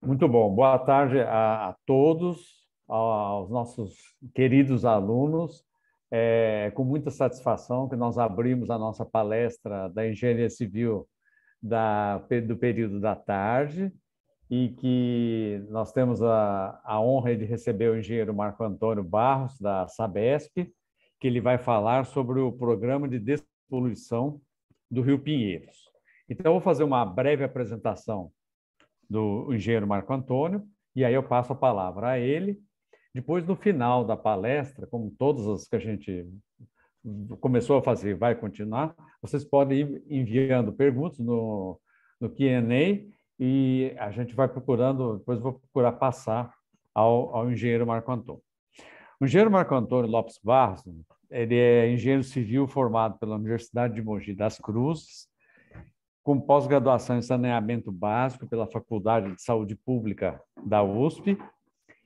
Muito bom. Boa tarde a todos, aos nossos queridos alunos. É com muita satisfação que nós abrimos a nossa palestra da Engenharia Civil do período da tarde e que nós temos a honra de receber o engenheiro Marco Antônio Barros, da Sabesp, que ele vai falar sobre o programa de despoluição do Rio Pinheiros. Então, eu vou fazer uma breve apresentação do engenheiro Marco Antônio, e aí eu passo a palavra a ele. Depois, no final da palestra, como todas as que a gente começou a fazer, vai continuar, vocês podem ir enviando perguntas no Q&A e a gente vai procurando, depois eu vou procurar passar ao engenheiro Marco Antônio. O engenheiro Marco Antônio Lopes Barros, ele é engenheiro civil formado pela Universidade de Mogi das Cruzes, com pós-graduação em saneamento básico pela Faculdade de Saúde Pública da USP.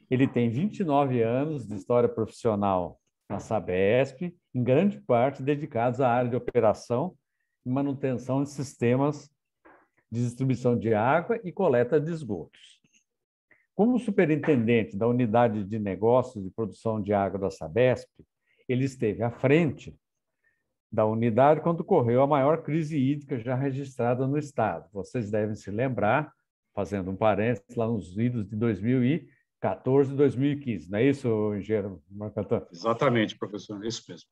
Ele tem 29 anos de história profissional na Sabesp, em grande parte dedicados à área de operação e manutenção de sistemas de distribuição de água e coleta de esgotos. Como superintendente da unidade de negócios de produção de água da Sabesp, ele esteve à frente da unidade quando ocorreu a maior crise hídrica já registrada no estado. Vocês devem se lembrar, fazendo um parênteses, lá nos idos de 2014 e 2015. Não é isso, engenheiro Marco Antônio? Exatamente, professor, é isso mesmo.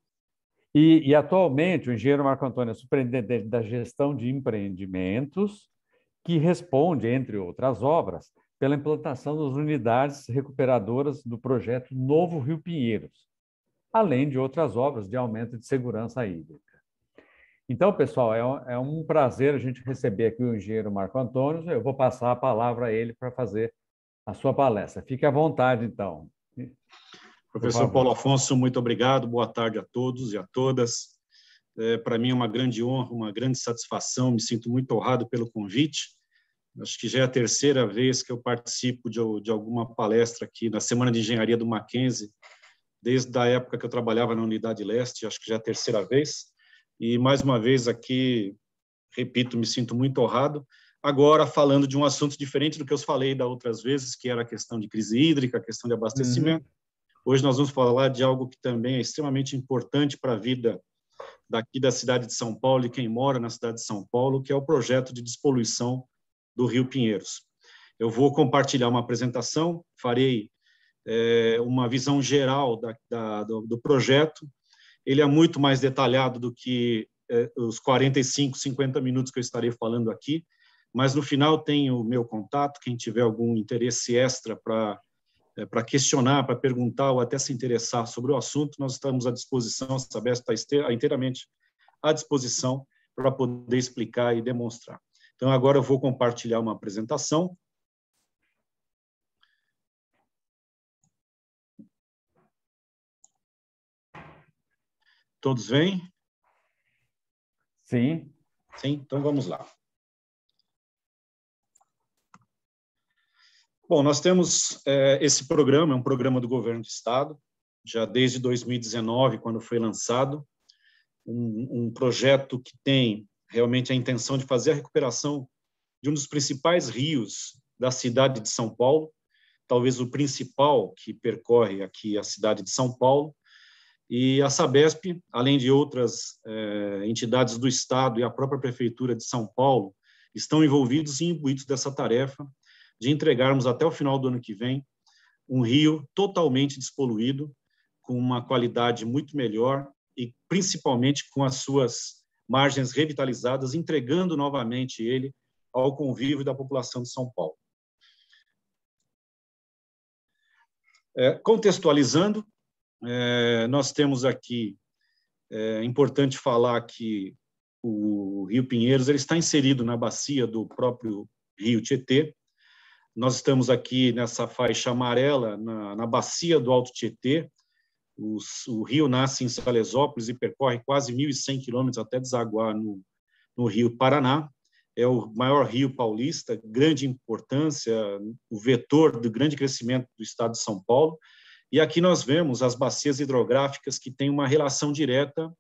E atualmente o engenheiro Marco Antônio é superintendente da gestão de empreendimentos, que responde, entre outras obras, pela implantação das unidades recuperadoras do projeto Novo Rio Pinheiros, além de outras obras de aumento de segurança hídrica. Então, pessoal, é um prazer a gente receber aqui o engenheiro Marco Antônio. Eu vou passar a palavra a ele para fazer a sua palestra. Fique à vontade, então. Professor Paulo Afonso, muito obrigado. Boa tarde a todos e a todas. Para mim é uma grande honra, uma grande satisfação. Me sinto muito honrado pelo convite. Acho que já é a terceira vez que eu participo de alguma palestra aqui na Semana de Engenharia do Mackenzie, desde a época que eu trabalhava na Unidade Leste. Acho que já é a terceira vez. E, mais uma vez, aqui, repito, me sinto muito honrado. Agora, falando de um assunto diferente do que eu falei da outras vezes, que era a questão de crise hídrica, a questão de abastecimento. Hoje nós vamos falar de algo que também é extremamente importante para a vida daqui da cidade de São Paulo e quem mora na cidade de São Paulo, que é o projeto de despoluição do Rio Pinheiros. Eu vou compartilhar uma apresentação, farei uma visão geral do projeto. Ele é muito mais detalhado do que os 45, 50 minutos que eu estarei falando aqui, mas no final tem o meu contato, quem tiver algum interesse extra para questionar, para perguntar ou até se interessar sobre o assunto, nós estamos à disposição, a Sabesp está inteiramente à disposição para poder explicar e demonstrar. Então, agora eu vou compartilhar uma apresentação. Todos veem? Sim. Sim, então vamos lá. Bom, nós temos esse programa, é um programa do governo do estado, já desde 2019, quando foi lançado, um projeto que tem realmente a intenção de fazer a recuperação de um dos principais rios da cidade de São Paulo, talvez o principal que percorre aqui a cidade de São Paulo, e a Sabesp, além de outras entidades do estado e a própria prefeitura de São Paulo, estão envolvidos e imbuídos dessa tarefa de entregarmos até o final do ano que vem um rio totalmente despoluído, com uma qualidade muito melhor e principalmente com as suas margens revitalizadas, entregando novamente ele ao convívio da população de São Paulo. Contextualizando, nós temos aqui, é importante falar que o Rio Pinheiros ele está inserido na bacia do próprio Rio Tietê. Nós estamos aqui nessa faixa amarela, na bacia do Alto Tietê. O rio nasce em Salesópolis e percorre quase 1.100 quilômetros até desaguar no Rio Paraná. É o maior rio paulista, grande importância, o vetor do grande crescimento do estado de São Paulo. E aqui nós vemos as bacias hidrográficas que têm uma relação direta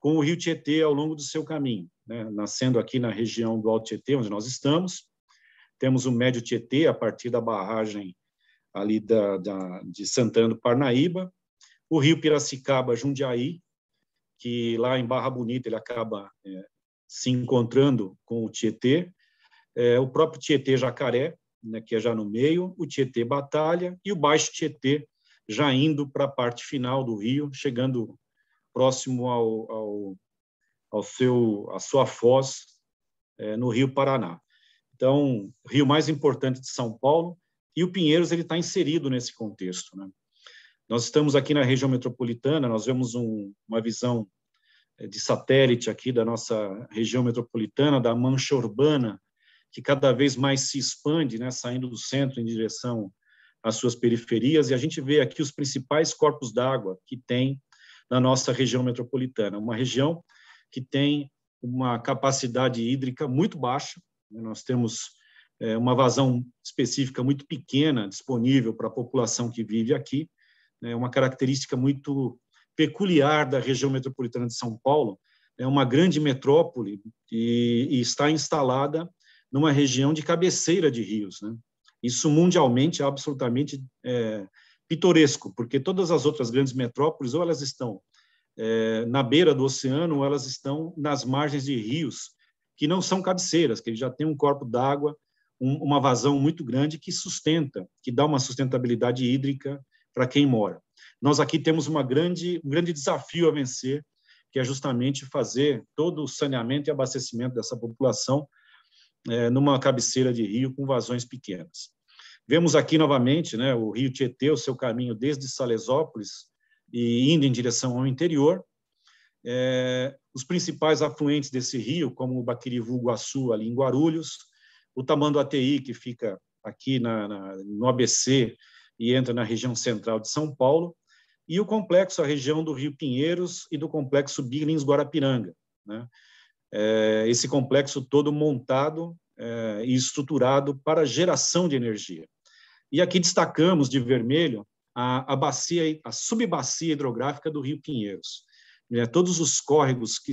com o Rio Tietê ao longo do seu caminho, né? Nascendo aqui na região do Alto Tietê, onde nós estamos, temos o Médio Tietê, a partir da barragem ali de Santana do Parnaíba, o rio Piracicaba-Jundiaí, que lá em Barra Bonita ele acaba se encontrando com o Tietê, o próprio Tietê-Jacaré, né, que é já no meio, o Tietê-Batalha e o Baixo Tietê, já indo para a parte final do rio, chegando próximo à sua foz no Rio Paraná. Então, o rio mais importante de São Paulo, e o Pinheiros ele está inserido nesse contexto, né? Nós estamos aqui na região metropolitana, nós vemos uma visão de satélite aqui da nossa região metropolitana, da mancha urbana, que cada vez mais se expande, né, saindo do centro em direção às suas periferias, e a gente vê aqui os principais corpos d'água que tem na nossa região metropolitana, uma região que tem uma capacidade hídrica muito baixa, né? Nós temos uma vazão específica muito pequena disponível para a população que vive aqui, né? Uma característica muito peculiar da região metropolitana de São Paulo, é uma grande metrópole e está instalada numa região de cabeceira de rios, né? Isso mundialmente é absolutamente pitoresco, porque todas as outras grandes metrópoles, ou elas estão na beira do oceano, ou elas estão nas margens de rios, que não são cabeceiras, que já tem um corpo d'água, uma vazão muito grande que sustenta, que dá uma sustentabilidade hídrica para quem mora. Nós aqui temos um grande desafio a vencer, que é justamente fazer todo o saneamento e abastecimento dessa população numa cabeceira de rio com vazões pequenas. Vemos aqui novamente, né, o rio Tietê, o seu caminho desde Salesópolis e indo em direção ao interior. Os principais afluentes desse rio, como o Baquirivu-Guaçu, ali em Guarulhos, o Tamanduateí, que fica aqui no ABC e entra na região central de São Paulo, e o complexo, a região do Rio Pinheiros e do complexo Billings-Guarapiranga, né? Esse complexo todo montado e estruturado para geração de energia. E aqui destacamos de vermelho a subbacia hidrográfica do Rio Pinheiros. Todos os córregos que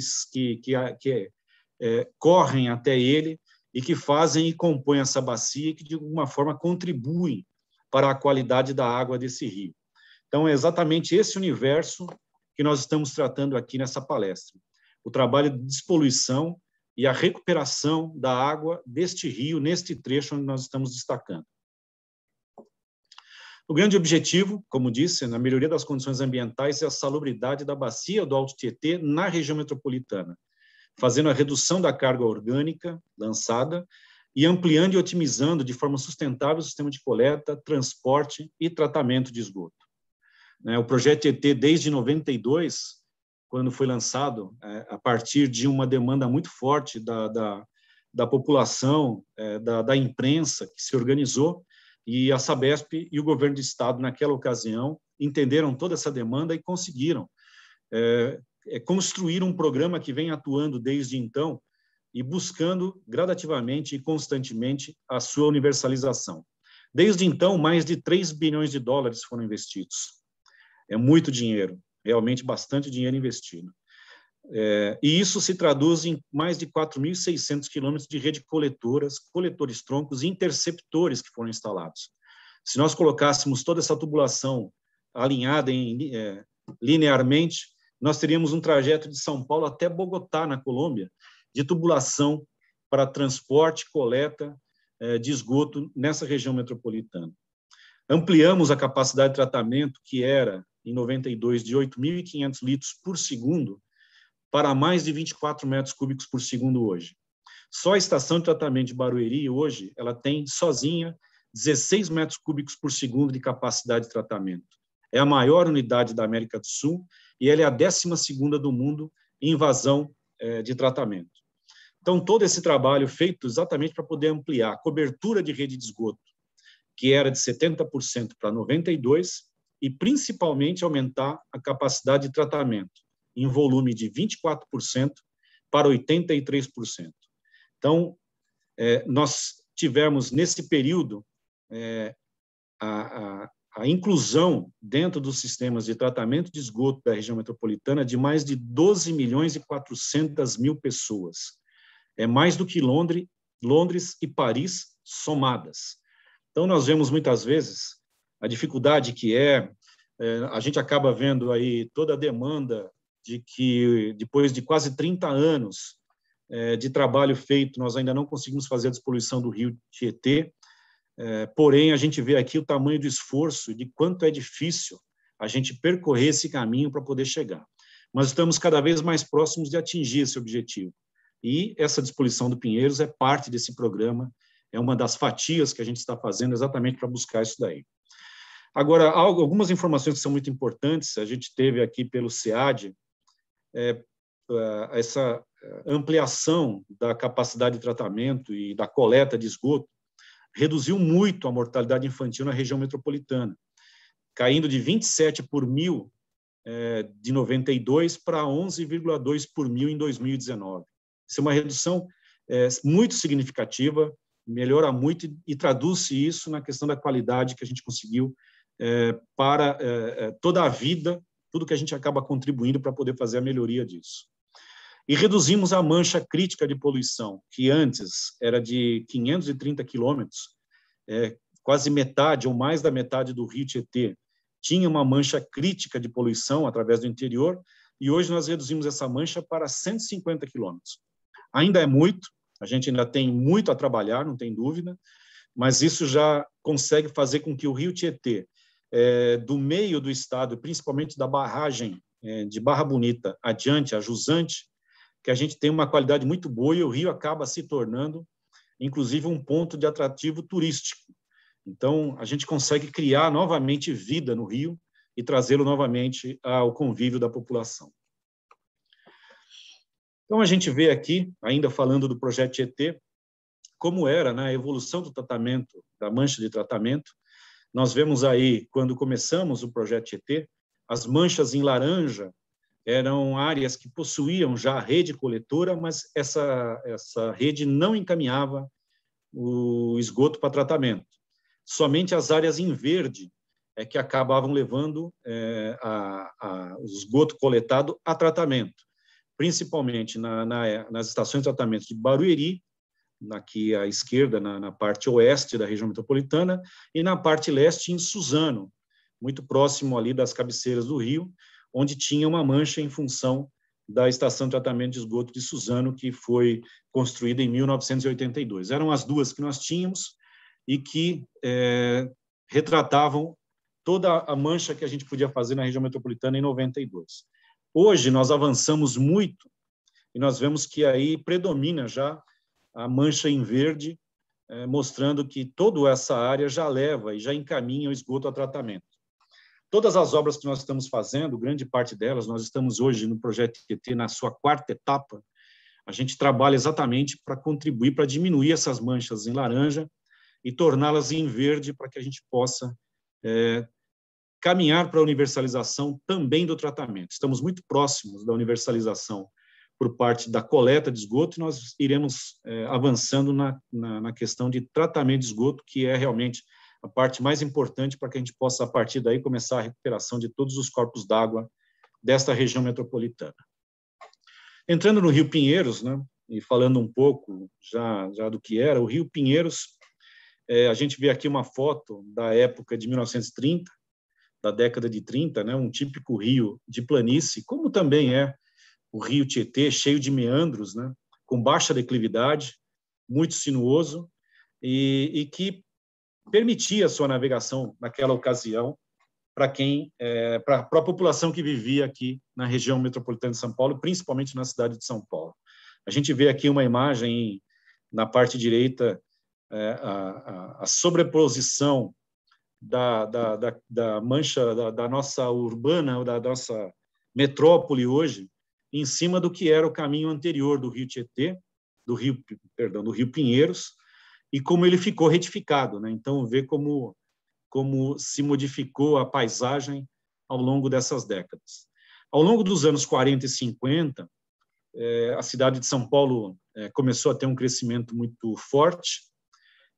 correm até ele e que fazem e compõem essa bacia e que, de alguma forma, contribuem para a qualidade da água desse rio. Então, é exatamente esse universo que nós estamos tratando aqui nessa palestra. O trabalho de despoluição e a recuperação da água deste rio, neste trecho onde nós estamos destacando. O grande objetivo, como disse, na melhoria das condições ambientais é a salubridade da bacia do Alto Tietê na região metropolitana, fazendo a redução da carga orgânica lançada e ampliando e otimizando de forma sustentável o sistema de coleta, transporte e tratamento de esgoto. O projeto Tietê, desde 92, quando foi lançado, a partir de uma demanda muito forte da população, da imprensa, que se organizou, e a Sabesp e o governo do estado, naquela ocasião, entenderam toda essa demanda e conseguiram construir um programa que vem atuando desde então e buscando gradativamente e constantemente a sua universalização. Desde então, mais de 3 bilhões de dólares foram investidos. É muito dinheiro, realmente bastante dinheiro investido. E isso se traduz em mais de 4.600 quilômetros de rede de coletores, troncos e interceptores que foram instalados. Se nós colocássemos toda essa tubulação alinhada linearmente, nós teríamos um trajeto de São Paulo até Bogotá, na Colômbia, de tubulação para transporte, coleta de esgoto nessa região metropolitana. Ampliamos a capacidade de tratamento, que era, em 92, de 8.500 litros por segundo, para mais de 24 metros cúbicos por segundo hoje. Só a estação de tratamento de Barueri, hoje, ela tem, sozinha, 16 metros cúbicos por segundo de capacidade de tratamento. É a maior unidade da América do Sul e ela é a 12ª do mundo em vazão de tratamento. Então, todo esse trabalho feito exatamente para poder ampliar a cobertura de rede de esgoto, que era de 70% para 92%, e principalmente aumentar a capacidade de tratamento, em volume de 24% para 83%. Então, nós tivemos, nesse período, a inclusão dentro dos sistemas de tratamento de esgoto da região metropolitana de mais de 12.400.000 pessoas. É mais do que Londres e Paris somadas. Então, nós vemos muitas vezes a dificuldade que a gente acaba vendo aí toda a demanda de que, depois de quase 30 anos de trabalho feito, nós ainda não conseguimos fazer a despoluição do rio Tietê, porém, a gente vê aqui o tamanho do esforço e de quanto é difícil a gente percorrer esse caminho para poder chegar. Mas estamos cada vez mais próximos de atingir esse objetivo. E essa despoluição do Pinheiros é parte desse programa, é uma das fatias que a gente está fazendo exatamente para buscar isso daí. Agora, algumas informações que são muito importantes, a gente teve aqui pelo SEAD, essa ampliação da capacidade de tratamento e da coleta de esgoto reduziu muito a mortalidade infantil na região metropolitana, caindo de 27 por mil de 92 para 11,2 por mil em 2019. Isso é uma redução muito significativa, melhora muito e traduz-se isso na questão da qualidade que a gente conseguiu para toda a vida, tudo que a gente acaba contribuindo para poder fazer a melhoria disso. E reduzimos a mancha crítica de poluição, que antes era de 530 quilômetros, quase metade ou mais da metade do rio Tietê tinha uma mancha crítica de poluição através do interior, e hoje nós reduzimos essa mancha para 150 quilômetros. Ainda é muito, a gente ainda tem muito a trabalhar, não tem dúvida, mas isso já consegue fazer com que o rio Tietê, do meio do estado, principalmente da barragem de Barra Bonita adiante, a Jusante, que a gente tem uma qualidade muito boa e o rio acaba se tornando, inclusive, um ponto de atrativo turístico. Então, a gente consegue criar novamente vida no rio e trazê-lo novamente ao convívio da população. Então, a gente vê aqui, ainda falando do projeto Tietê, como era, né, a evolução do tratamento, da mancha de tratamento. Nós vemos aí, quando começamos o projeto Tietê, as manchas em laranja eram áreas que possuíam já a rede coletora, mas essa rede não encaminhava o esgoto para tratamento. Somente as áreas em verde que acabavam levando o esgoto coletado a tratamento, principalmente nas estações de tratamento de Barueri, aqui à esquerda, na parte oeste da região metropolitana, e na parte leste, em Suzano, muito próximo ali das cabeceiras do rio, onde tinha uma mancha em função da estação de tratamento de esgoto de Suzano, que foi construída em 1982. Eram as duas que nós tínhamos e que retratavam toda a mancha que a gente podia fazer na região metropolitana em 92. Hoje, nós avançamos muito e nós vemos que aí predomina já a mancha em verde, mostrando que toda essa área já leva e já encaminha o esgoto a tratamento. Todas as obras que nós estamos fazendo, grande parte delas, nós estamos hoje no projeto Tietê, na sua quarta etapa, a gente trabalha exatamente para contribuir, para diminuir essas manchas em laranja e torná-las em verde, para que a gente possa caminhar para a universalização também do tratamento. Estamos muito próximos da universalização por parte da coleta de esgoto, e nós iremos avançando na questão de tratamento de esgoto, que é realmente a parte mais importante para que a gente possa, a partir daí, começar a recuperação de todos os corpos d'água desta região metropolitana. Entrando no Rio Pinheiros, né, e falando um pouco já do que era, o Rio Pinheiros, a gente vê aqui uma foto da época de 1930, da década de 30, né, um típico rio de planície, como também é o Rio Tietê, cheio de meandros, né, com baixa declividade, muito sinuoso, e que permitia a sua navegação naquela ocasião para a população que vivia aqui na região metropolitana de São Paulo, principalmente na cidade de São Paulo. A gente vê aqui uma imagem na parte direita, a sobreposição da mancha da nossa urbana, da nossa metrópole hoje, em cima do que era o caminho anterior do Rio Tietê, do Rio Pinheiros, e como ele ficou retificado, né? Então, vê como se modificou a paisagem ao longo dessas décadas. Ao longo dos anos 40 e 50, a cidade de São Paulo começou a ter um crescimento muito forte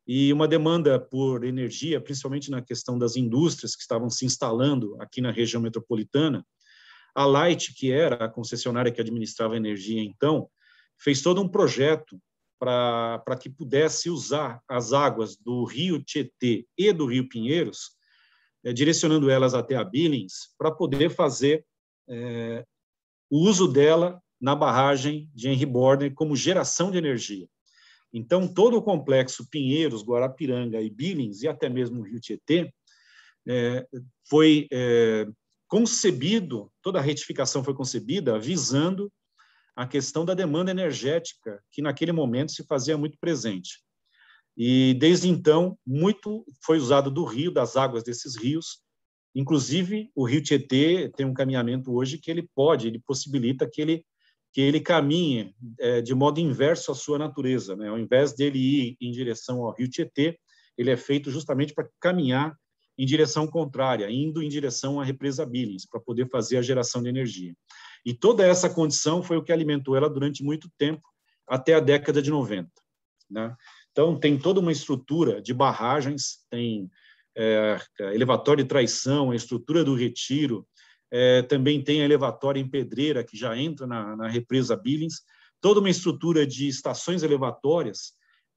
e uma demanda por energia, principalmente na questão das indústrias que estavam se instalando aqui na região metropolitana. A Light, que era a concessionária que administrava a energia então, fez todo um projeto para que pudesse usar as águas do Rio Tietê e do Rio Pinheiros, direcionando elas até a Billings, para poder fazer o uso dela na barragem de Henry Borner como geração de energia. Então, todo o complexo Pinheiros, Guarapiranga e Billings, e até mesmo o Rio Tietê, foi concebido, toda a retificação foi concebida visando a questão da demanda energética, que naquele momento se fazia muito presente. E, desde então, muito foi usado do rio, das águas desses rios. Inclusive, o Rio Tietê tem um caminhamento hoje que ele possibilita que ele caminhe de modo inverso à sua natureza, né? Ao invés dele ir em direção ao Rio Tietê, ele é feito justamente para caminhar em direção contrária, indo em direção à represa Billings, para poder fazer a geração de energia. E toda essa condição foi o que alimentou ela durante muito tempo, até a década de 90. Né? Então, tem toda uma estrutura de barragens, tem elevatório de traição, a estrutura do retiro, também tem a elevatória em Pedreira, que já entra na represa Billings, toda uma estrutura de estações elevatórias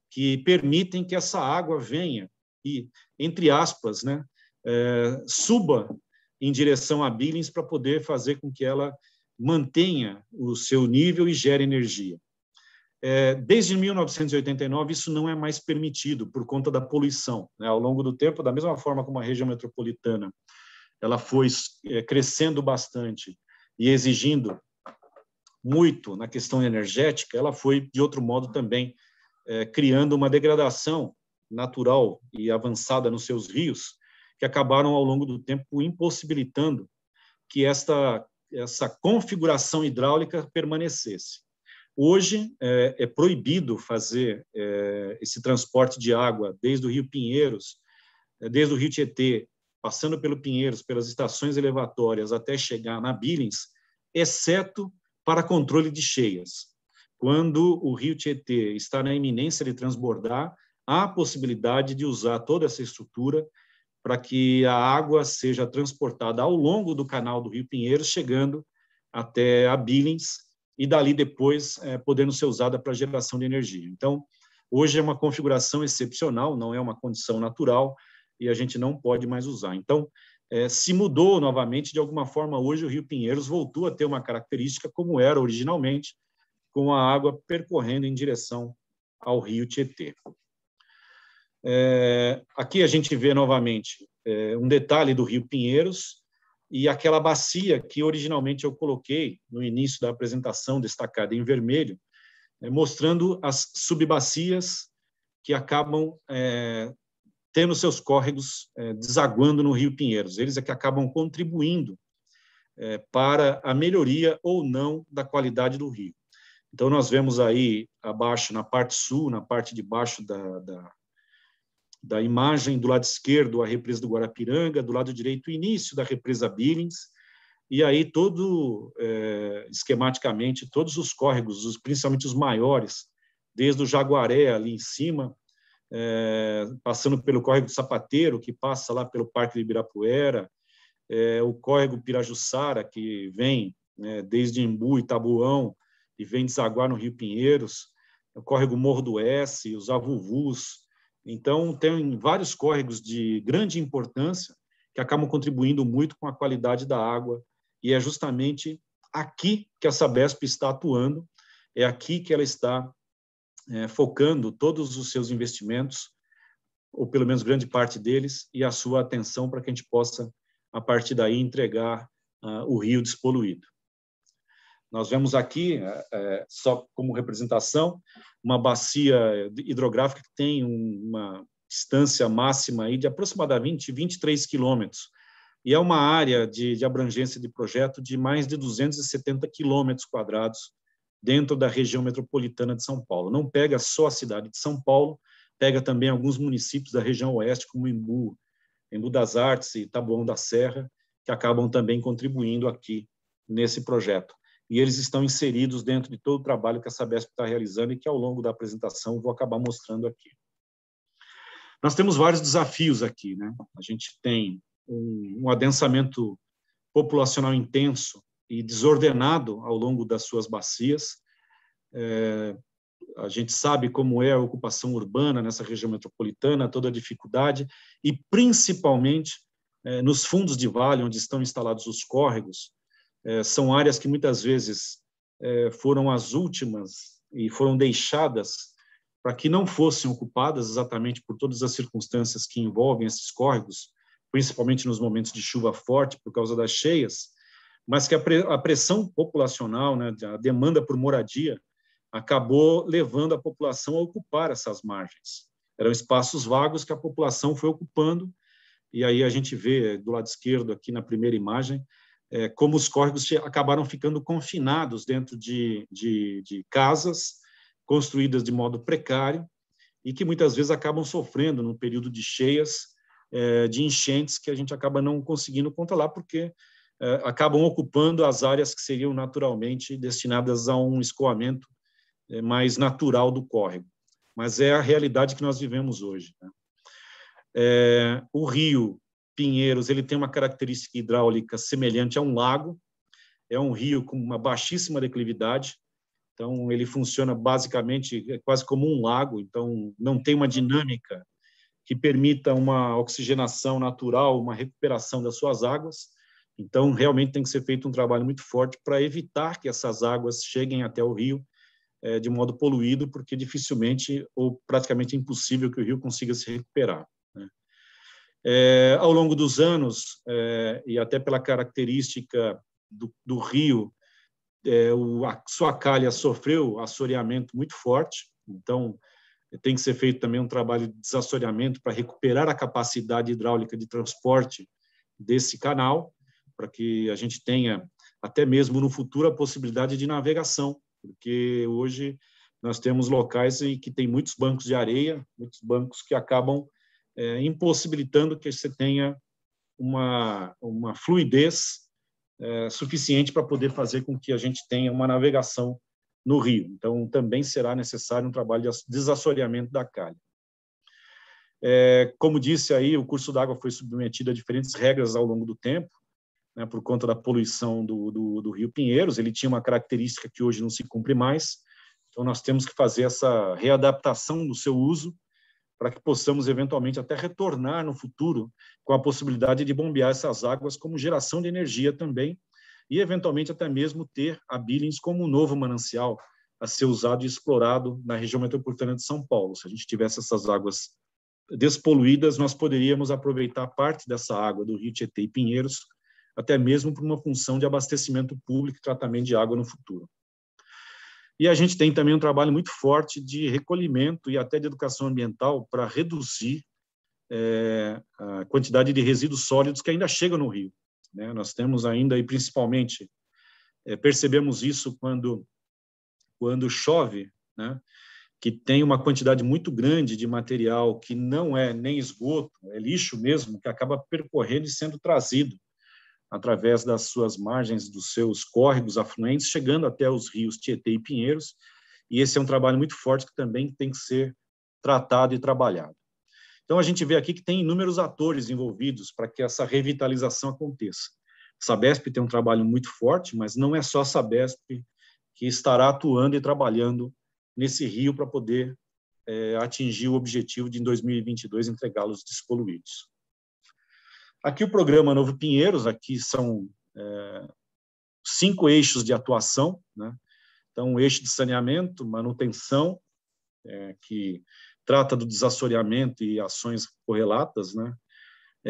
que permitem que essa água venha e, entre aspas, né, suba em direção a Billings para poder fazer com que ela mantenha o seu nível e gere energia. Desde 1989, isso não é mais permitido por conta da poluição. Né? Ao longo do tempo, da mesma forma como a região metropolitana ela foi crescendo bastante e exigindo muito na questão energética, ela foi, de outro modo, também criando uma degradação natural e avançada nos seus rios, que acabaram, ao longo do tempo, impossibilitando que essa configuração hidráulica permanecesse. Hoje, é proibido fazer esse transporte de água desde o Rio Pinheiros, desde o Rio Tietê, passando pelo Pinheiros, pelas estações elevatórias, até chegar na Billings, exceto para controle de cheias. Quando o Rio Tietê está na iminência de transbordar, há a possibilidade de usar toda essa estrutura para que a água seja transportada ao longo do canal do Rio Pinheiros, chegando até a Billings, e dali depois podendo ser usada para geração de energia. Então, hoje é uma configuração excepcional, não é uma condição natural, e a gente não pode mais usar. Então, se mudou novamente, de alguma forma, hoje o Rio Pinheiros voltou a ter uma característica como era originalmente, com a água percorrendo em direção ao Rio Tietê. Aqui a gente vê novamente um detalhe do Rio Pinheiros e aquela bacia que originalmente eu coloquei no início da apresentação, destacada em vermelho, mostrando as subbacias que acabam tendo seus córregos desaguando no Rio Pinheiros. Eles é que acabam contribuindo para a melhoria ou não da qualidade do rio. Então, nós vemos aí abaixo, na parte sul, na parte de baixo da imagem, do lado esquerdo, a represa do Guarapiranga, do lado direito, o início da represa Billings, e aí esquematicamente, todos os córregos, principalmente os maiores, desde o Jaguaré, ali em cima, passando pelo córrego do Sapateiro, que passa lá pelo Parque de Ibirapuera, o córrego Pirajussara, que vem desde Embu e Tabuão, e vem desaguar no Rio Pinheiros, o córrego Morro do S, os Avuvus. Então, tem vários córregos de grande importância que acabam contribuindo muito com a qualidade da água, e é justamente aqui que a Sabesp está atuando, é aqui que ela está focando todos os seus investimentos, ou pelo menos grande parte deles, e a sua atenção para que a gente possa, a partir daí, entregar o rio despoluído. Nós vemos aqui, só como representação, uma bacia hidrográfica que tem uma distância máxima aí de aproximadamente 23 quilômetros, e é uma área de abrangência de projeto de mais de 270 quilômetros quadrados dentro da região metropolitana de São Paulo. Não pega só a cidade de São Paulo, pega também alguns municípios da região oeste, como Embu das Artes e Taboão da Serra, que acabam também contribuindo aqui nesse projeto. E eles estão inseridos dentro de todo o trabalho que a Sabesp está realizando e que, ao longo da apresentação, vou acabar mostrando aqui. Nós temos vários desafios aqui, né? A gente tem um adensamento populacional intenso e desordenado ao longo das suas bacias. A gente sabe como é a ocupação urbana nessa região metropolitana, toda a dificuldade, e principalmente nos fundos de vale, onde estão instalados os córregos, são áreas que muitas vezes foram as últimas e foram deixadas para que não fossem ocupadas exatamente por todas as circunstâncias que envolvem esses córregos, principalmente nos momentos de chuva forte por causa das cheias, mas que a pressão populacional, né, a demanda por moradia, acabou levando a população a ocupar essas margens. Eram espaços vagos que a população foi ocupando, e aí a gente vê do lado esquerdo, aqui na primeira imagem, como os córregos acabaram ficando confinados dentro de casas construídas de modo precário e que muitas vezes acabam sofrendo no período de cheias, de enchentes que a gente acaba não conseguindo controlar porque acabam ocupando as áreas que seriam naturalmente destinadas a um escoamento mais natural do córrego. Mas é a realidade que nós vivemos hoje, né? O rio Pinheiros, ele tem uma característica hidráulica semelhante a um lago, é um rio com uma baixíssima declividade, então ele funciona basicamente quase como um lago, então não tem uma dinâmica que permita uma oxigenação natural, uma recuperação das suas águas, então realmente tem que ser feito um trabalho muito forte para evitar que essas águas cheguem até o rio de modo poluído, porque dificilmente ou praticamente é impossível que o rio consiga se recuperar, né? Ao longo dos anos, e até pela característica do rio, a sua calha sofreu assoreamento muito forte, então tem que ser feito também um trabalho de desassoreamento para recuperar a capacidade hidráulica de transporte desse canal, para que a gente tenha, até mesmo no futuro, a possibilidade de navegação, porque hoje nós temos locais em que tem muitos bancos de areia, muitos bancos que acabam impossibilitando que você tenha uma fluidez suficiente para poder fazer com que a gente tenha uma navegação no rio. Então, também será necessário um trabalho de desassoreamento da calha. Como disse aí, o curso d'água foi submetido a diferentes regras ao longo do tempo, né, por conta da poluição do rio Pinheiros. Ele tinha uma característica que hoje não se cumpre mais, então nós temos que fazer essa readaptação do seu uso para que possamos eventualmente até retornar no futuro com a possibilidade de bombear essas águas como geração de energia também e eventualmente até mesmo ter a Billings como um novo manancial a ser usado e explorado na região metropolitana de São Paulo. Se a gente tivesse essas águas despoluídas, nós poderíamos aproveitar parte dessa água do Rio Tietê e Pinheiros até mesmo por uma função de abastecimento público e tratamento de água no futuro. E a gente tem também um trabalho muito forte de recolhimento e até de educação ambiental para reduzir a quantidade de resíduos sólidos que ainda chegam no rio, né? Nós temos ainda, e principalmente, percebemos isso quando chove, né? Que tem uma quantidade muito grande de material que não é nem esgoto, é lixo mesmo, que acaba percorrendo e sendo trazido através das suas margens, dos seus córregos afluentes, chegando até os rios Tietê e Pinheiros, e esse é um trabalho muito forte que também tem que ser tratado e trabalhado. Então, a gente vê aqui que tem inúmeros atores envolvidos para que essa revitalização aconteça. A Sabesp tem um trabalho muito forte, mas não é só a Sabesp que estará atuando e trabalhando nesse rio para poder atingir o objetivo de, em 2022, entregá-los despoluídos. Aqui o programa Novo Pinheiros, aqui são 5 eixos de atuação, né? Então, o eixo de saneamento, manutenção, que trata do desassoreamento e ações correlatas, né?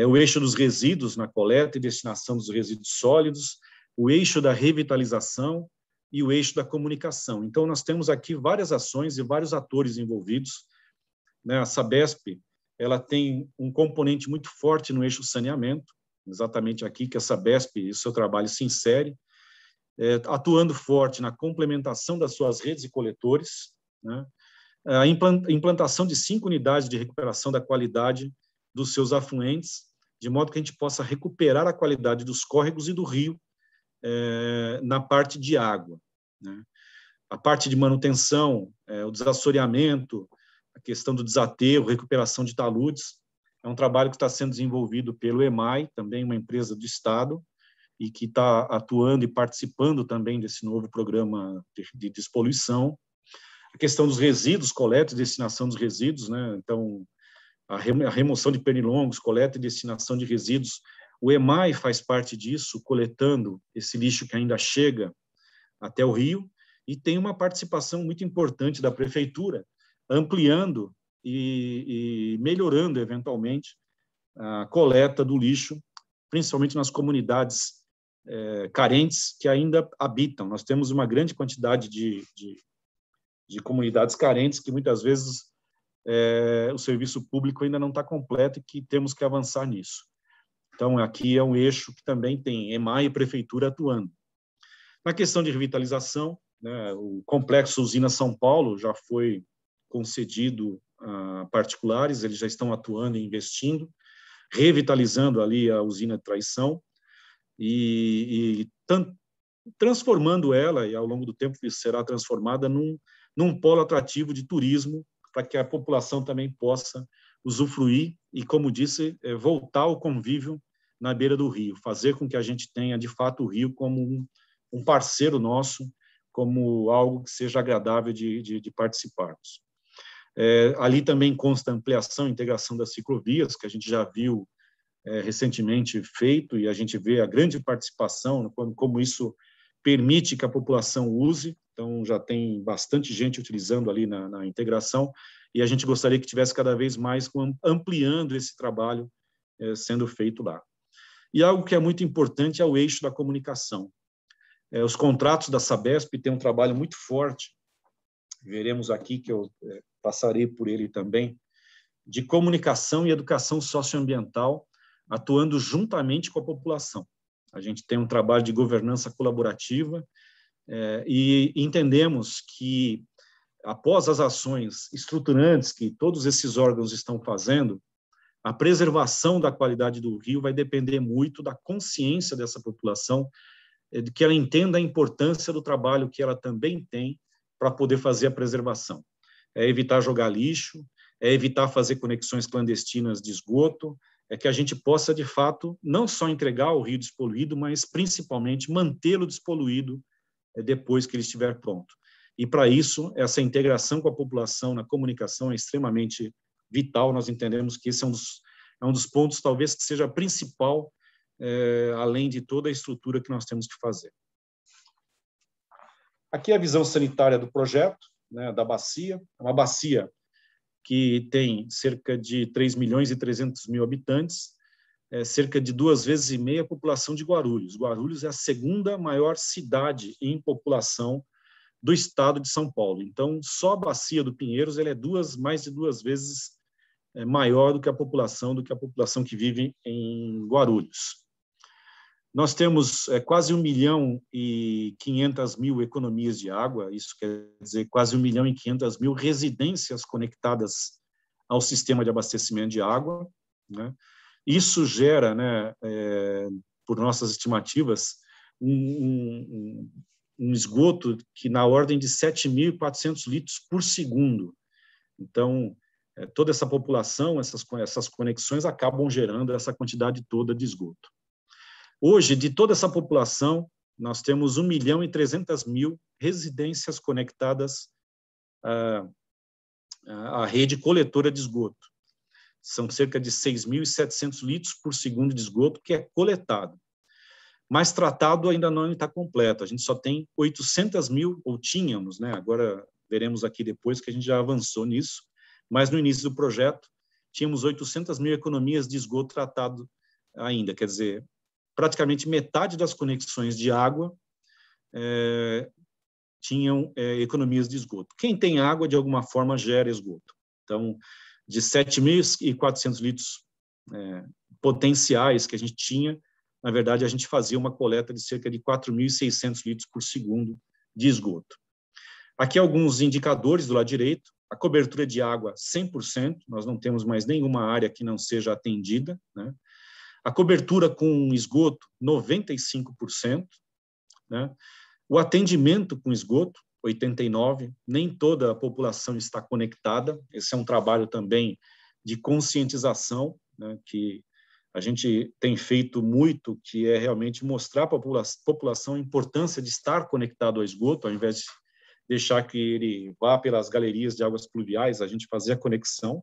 O eixo dos resíduos, na coleta e destinação dos resíduos sólidos, o eixo da revitalização e o eixo da comunicação. Então, nós temos aqui várias ações e vários atores envolvidos, né? A Sabesp, ela tem um componente muito forte no eixo saneamento, exatamente aqui que a Sabesp e o seu trabalho se insere, atuando forte na complementação das suas redes de coletores, né? A implantação de 5 unidades de recuperação da qualidade dos seus afluentes, de modo que a gente possa recuperar a qualidade dos córregos e do rio na parte de água, né? A parte de manutenção, o desassoreamento, a questão do desaterro, recuperação de taludes, é um trabalho que está sendo desenvolvido pelo EMAI, também uma empresa do Estado, e que está atuando e participando também desse novo programa de despoluição. A questão dos resíduos, coleta e destinação dos resíduos, né? Então, a remoção de pernilongos, coleta e destinação de resíduos. O EMAI faz parte disso, coletando esse lixo que ainda chega até o rio, e tem uma participação muito importante da prefeitura, ampliando e melhorando, eventualmente, a coleta do lixo, principalmente nas comunidades carentes que ainda habitam. Nós temos uma grande quantidade de comunidades carentes que, muitas vezes, o serviço público ainda não está completo e que temos que avançar nisso. Então, aqui é um eixo que também tem EMAI e prefeitura atuando. Na questão de revitalização, né, o complexo Usina São Paulo já foi concedido a particulares, eles já estão atuando e investindo, revitalizando ali a usina de Traição e transformando ela, e ao longo do tempo será transformada num polo atrativo de turismo, para que a população também possa usufruir e, como disse, voltar ao convívio na beira do rio, fazer com que a gente tenha, de fato, o rio como um parceiro nosso, como algo que seja agradável de participarmos. Ali também consta a ampliação e integração das ciclovias, que a gente já viu recentemente feito, e a gente vê a grande participação, como isso permite que a população use. Então, já tem bastante gente utilizando ali na integração, e a gente gostaria que tivesse cada vez mais ampliando esse trabalho sendo feito lá. E algo que é muito importante é o eixo da comunicação. Os contratos da Sabesp têm um trabalho muito forte, veremos aqui, que eu passarei por ele também, de comunicação e educação socioambiental, atuando juntamente com a população. A gente tem um trabalho de governança colaborativa e entendemos que, após as ações estruturantes que todos esses órgãos estão fazendo, a preservação da qualidade do rio vai depender muito da consciência dessa população, de que ela entenda a importância do trabalho que ela também tem para poder fazer a preservação. É evitar jogar lixo, é evitar fazer conexões clandestinas de esgoto, é que a gente possa, de fato, não só entregar o rio despoluído, mas, principalmente, mantê-lo despoluído depois que ele estiver pronto. E, para isso, essa integração com a população na comunicação é extremamente vital. Nós entendemos que esse é um dos pontos, talvez, que seja principal, além de toda a estrutura que nós temos que fazer. Aqui é a visão sanitária do projeto, né, da bacia. É uma bacia que tem cerca de 3.300.000 habitantes, cerca de 2,5 vezes a população de Guarulhos. Guarulhos é a segunda maior cidade em população do estado de São Paulo. Então, só a bacia do Pinheiros ela é mais de 2 vezes maior do que a população que vive em Guarulhos. Nós temos quase 1.500.000 economias de água, isso quer dizer quase 1.500.000 residências conectadas ao sistema de abastecimento de água, né? Isso gera, né, por nossas estimativas, um esgoto que na ordem de 7.400 litros por segundo. Então, toda essa população, essas conexões acabam gerando essa quantidade toda de esgoto. Hoje, de toda essa população, nós temos 1.300.000 residências conectadas à rede coletora de esgoto. São cerca de 6.700 litros por segundo de esgoto que é coletado. Mas tratado ainda não está completo. A gente só tem 800.000, ou tínhamos, né? Agora veremos aqui depois que a gente já avançou nisso, mas no início do projeto tínhamos 800.000 economias de esgoto tratado ainda, quer dizer, praticamente metade das conexões de água tinham economias de esgoto. Quem tem água, de alguma forma, gera esgoto. Então, de 7.400 litros potenciais que a gente tinha, na verdade, a gente fazia uma coleta de cerca de 4.600 litros por segundo de esgoto. Aqui alguns indicadores do lado direito. A cobertura de água, 100%, nós não temos mais nenhuma área que não seja atendida, né? A cobertura com esgoto, 95%, né? O atendimento com esgoto, 89%, nem toda a população está conectada. Esse é um trabalho também de conscientização, né, que a gente tem feito muito, que é realmente mostrar para a população a importância de estar conectado ao esgoto, ao invés deixar que ele vá pelas galerias de águas pluviais, a gente fazer a conexão.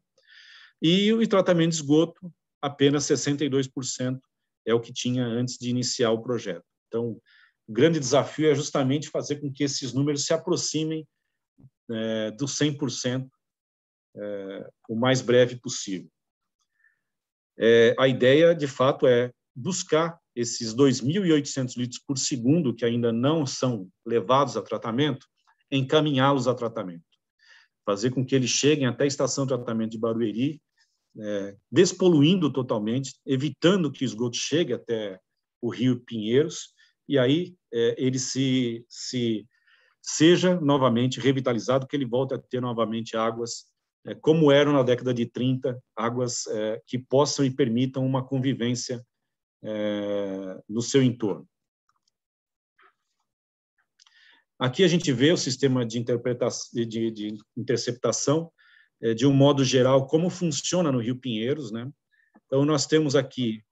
E o tratamento de esgoto, apenas 62% é o que tinha antes de iniciar o projeto. Então, o grande desafio é justamente fazer com que esses números se aproximem dos 100% o mais breve possível. A ideia, de fato, é buscar esses 2.800 litros por segundo, que ainda não são levados a tratamento, encaminhá-los a tratamento. Fazer com que eles cheguem até a estação de tratamento de Barueri, despoluindo totalmente, evitando que o esgoto chegue até o rio Pinheiros, e aí ele seja novamente revitalizado, que ele volte a ter novamente águas como eram na década de 30, águas que possam e permitam uma convivência no seu entorno. Aqui a gente vê o sistema de interceptação, de um modo geral, como funciona no Rio Pinheiros, né? Então, nós temos aqui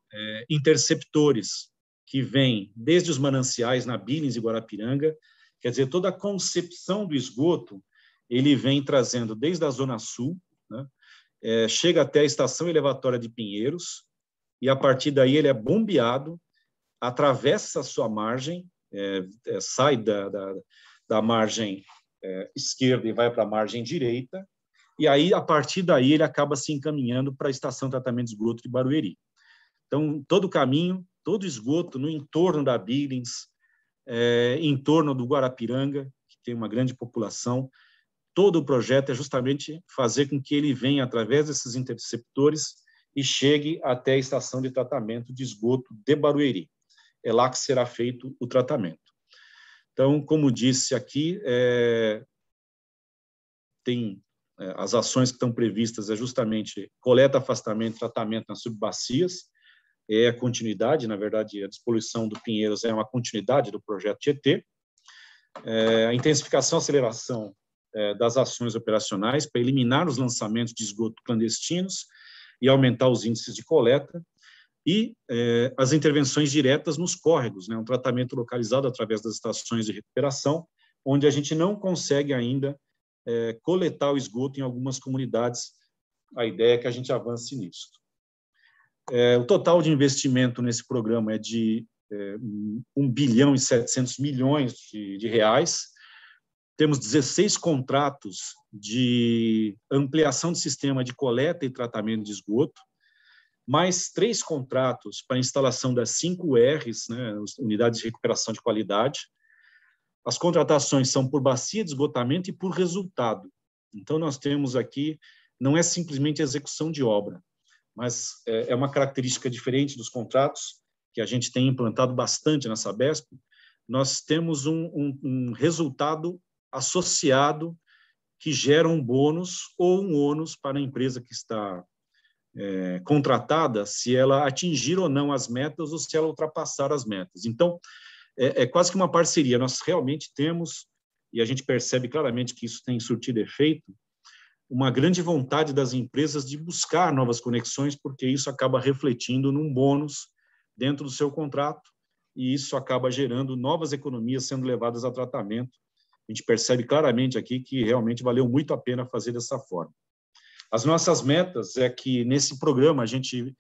interceptores que vêm desde os mananciais na Billings e Guarapiranga, quer dizer, toda a concepção do esgoto ele vem trazendo desde a Zona Sul, né? Chega até a estação elevatória de Pinheiros, e a partir daí ele é bombeado, atravessa a sua margem, sai da margem esquerda e vai para a margem direita, e aí, a partir daí, ele acaba se encaminhando para a estação de tratamento de esgoto de Barueri. Então, todo o caminho, todo o esgoto no entorno da Billings, em torno do Guarapiranga, que tem uma grande população, todo o projeto é justamente fazer com que ele venha através desses interceptores e chegue até a estação de tratamento de esgoto de Barueri. É lá que será feito o tratamento. Então, como disse aqui, tem as ações que estão previstas é justamente coleta, afastamento, tratamento nas subbacias, é a continuidade, na verdade, a despoluição do Pinheiros é uma continuidade do projeto Tietê, a intensificação e aceleração das ações operacionais para eliminar os lançamentos de esgoto clandestinos e aumentar os índices de coleta, e as intervenções diretas nos córregos, né, um tratamento localizado através das estações de recuperação, onde a gente não consegue ainda coletar o esgoto em algumas comunidades. A ideia é que a gente avance nisso. O total de investimento nesse programa é de 1 bilhão e 700 milhões de reais. Temos 16 contratos de ampliação do sistema de coleta e tratamento de esgoto, mais 3 contratos para a instalação das 5 Rs, né, unidades de recuperação de qualidade. As contratações são por bacia de esgotamento e por resultado. Então, nós temos aqui, não é simplesmente execução de obra, mas é uma característica diferente dos contratos, que a gente tem implantado bastante na Sabesp. Nós temos um resultado associado que gera um bônus ou um ônus para a empresa que está contratada, se ela atingir ou não as metas ou se ela ultrapassar as metas. Então, é quase que uma parceria. Nós realmente temos, e a gente percebe claramente que isso tem surtido efeito, uma grande vontade das empresas de buscar novas conexões, porque isso acaba refletindo num bônus dentro do seu contrato, e isso acaba gerando novas economias sendo levadas a tratamento. A gente percebe claramente aqui que realmente valeu muito a pena fazer dessa forma. As nossas metas é que, nesse programa, a gente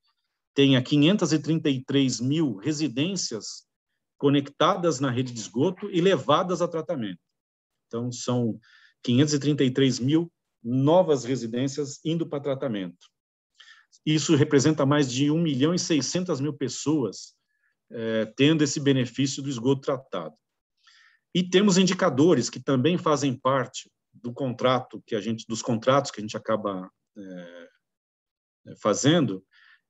tenha 533 mil residências conectadas na rede de esgoto e levadas a tratamento. Então, são 533 mil novas residências indo para tratamento. Isso representa mais de 1 milhão e 600 mil pessoas tendo esse benefício do esgoto tratado. E temos indicadores que também fazem parte do contrato dos contratos que a gente acaba fazendo,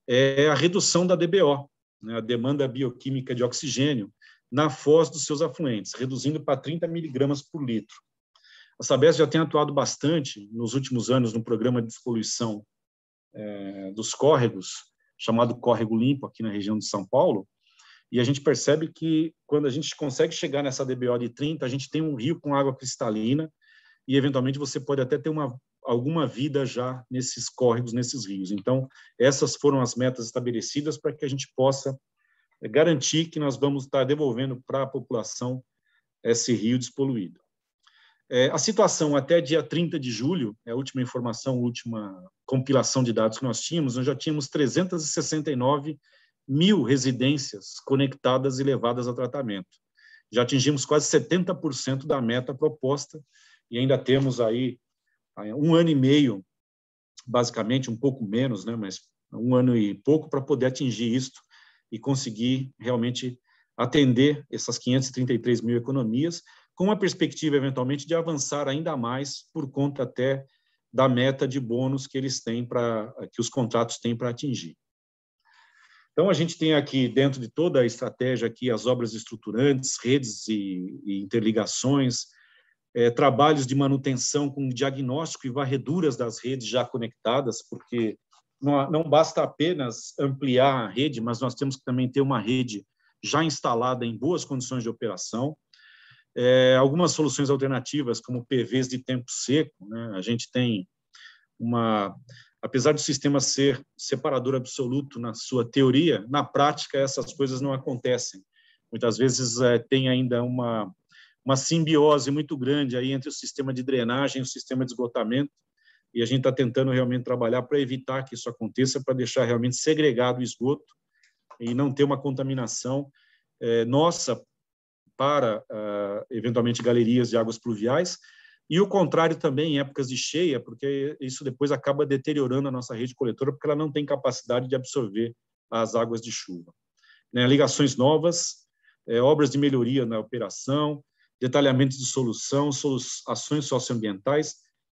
é a redução da DBO, né, a demanda bioquímica de oxigênio, na foz dos seus afluentes, reduzindo para 30 miligramas por litro. A Sabesp já tem atuado bastante nos últimos anos no programa de despoluição dos córregos, chamado Córrego Limpo, aqui na região de São Paulo, e a gente percebe que, quando a gente consegue chegar nessa DBO de 30, a gente tem um rio com água cristalina e, eventualmente, você pode até ter alguma vida já nesses córregos, nesses rios. Então, essas foram as metas estabelecidas para que a gente possa garantir que nós vamos estar devolvendo para a população esse rio despoluído. A situação até dia 30 de julho, é a última informação, a última compilação de dados que nós já tínhamos 369 mil residências conectadas e levadas a tratamento. Já atingimos quase 70% da meta proposta e ainda temos aí 1 ano e meio, basicamente, um pouco menos, né, mas 1 ano e pouco para poder atingir isto e conseguir realmente atender essas 533 mil economias, com a perspectiva, eventualmente, de avançar ainda mais por conta até da meta de bônus que eles têm que os contratos têm para atingir. Então, a gente tem aqui, dentro de toda a estratégia, aqui, as obras estruturantes, redes e interligações, trabalhos de manutenção com diagnóstico e varreduras das redes já conectadas, porque não basta apenas ampliar a rede, mas nós temos que também ter uma rede já instalada em boas condições de operação. Algumas soluções alternativas, como PVs de tempo seco, né? A gente tem apesar do sistema ser separador absoluto na sua teoria, na prática essas coisas não acontecem. Muitas vezes tem ainda uma simbiose muito grande aí entre o sistema de drenagem e o sistema de esgotamento, e a gente está tentando realmente trabalhar para evitar que isso aconteça, para deixar realmente segregado o esgoto e não ter uma contaminação nossa para, eventualmente, galerias de águas pluviais, e o contrário também em épocas de cheia, porque isso depois acaba deteriorando a nossa rede coletora, porque ela não tem capacidade de absorver as águas de chuva. Ligações novas, obras de melhoria na operação, detalhamento de solução, ações socioambientais,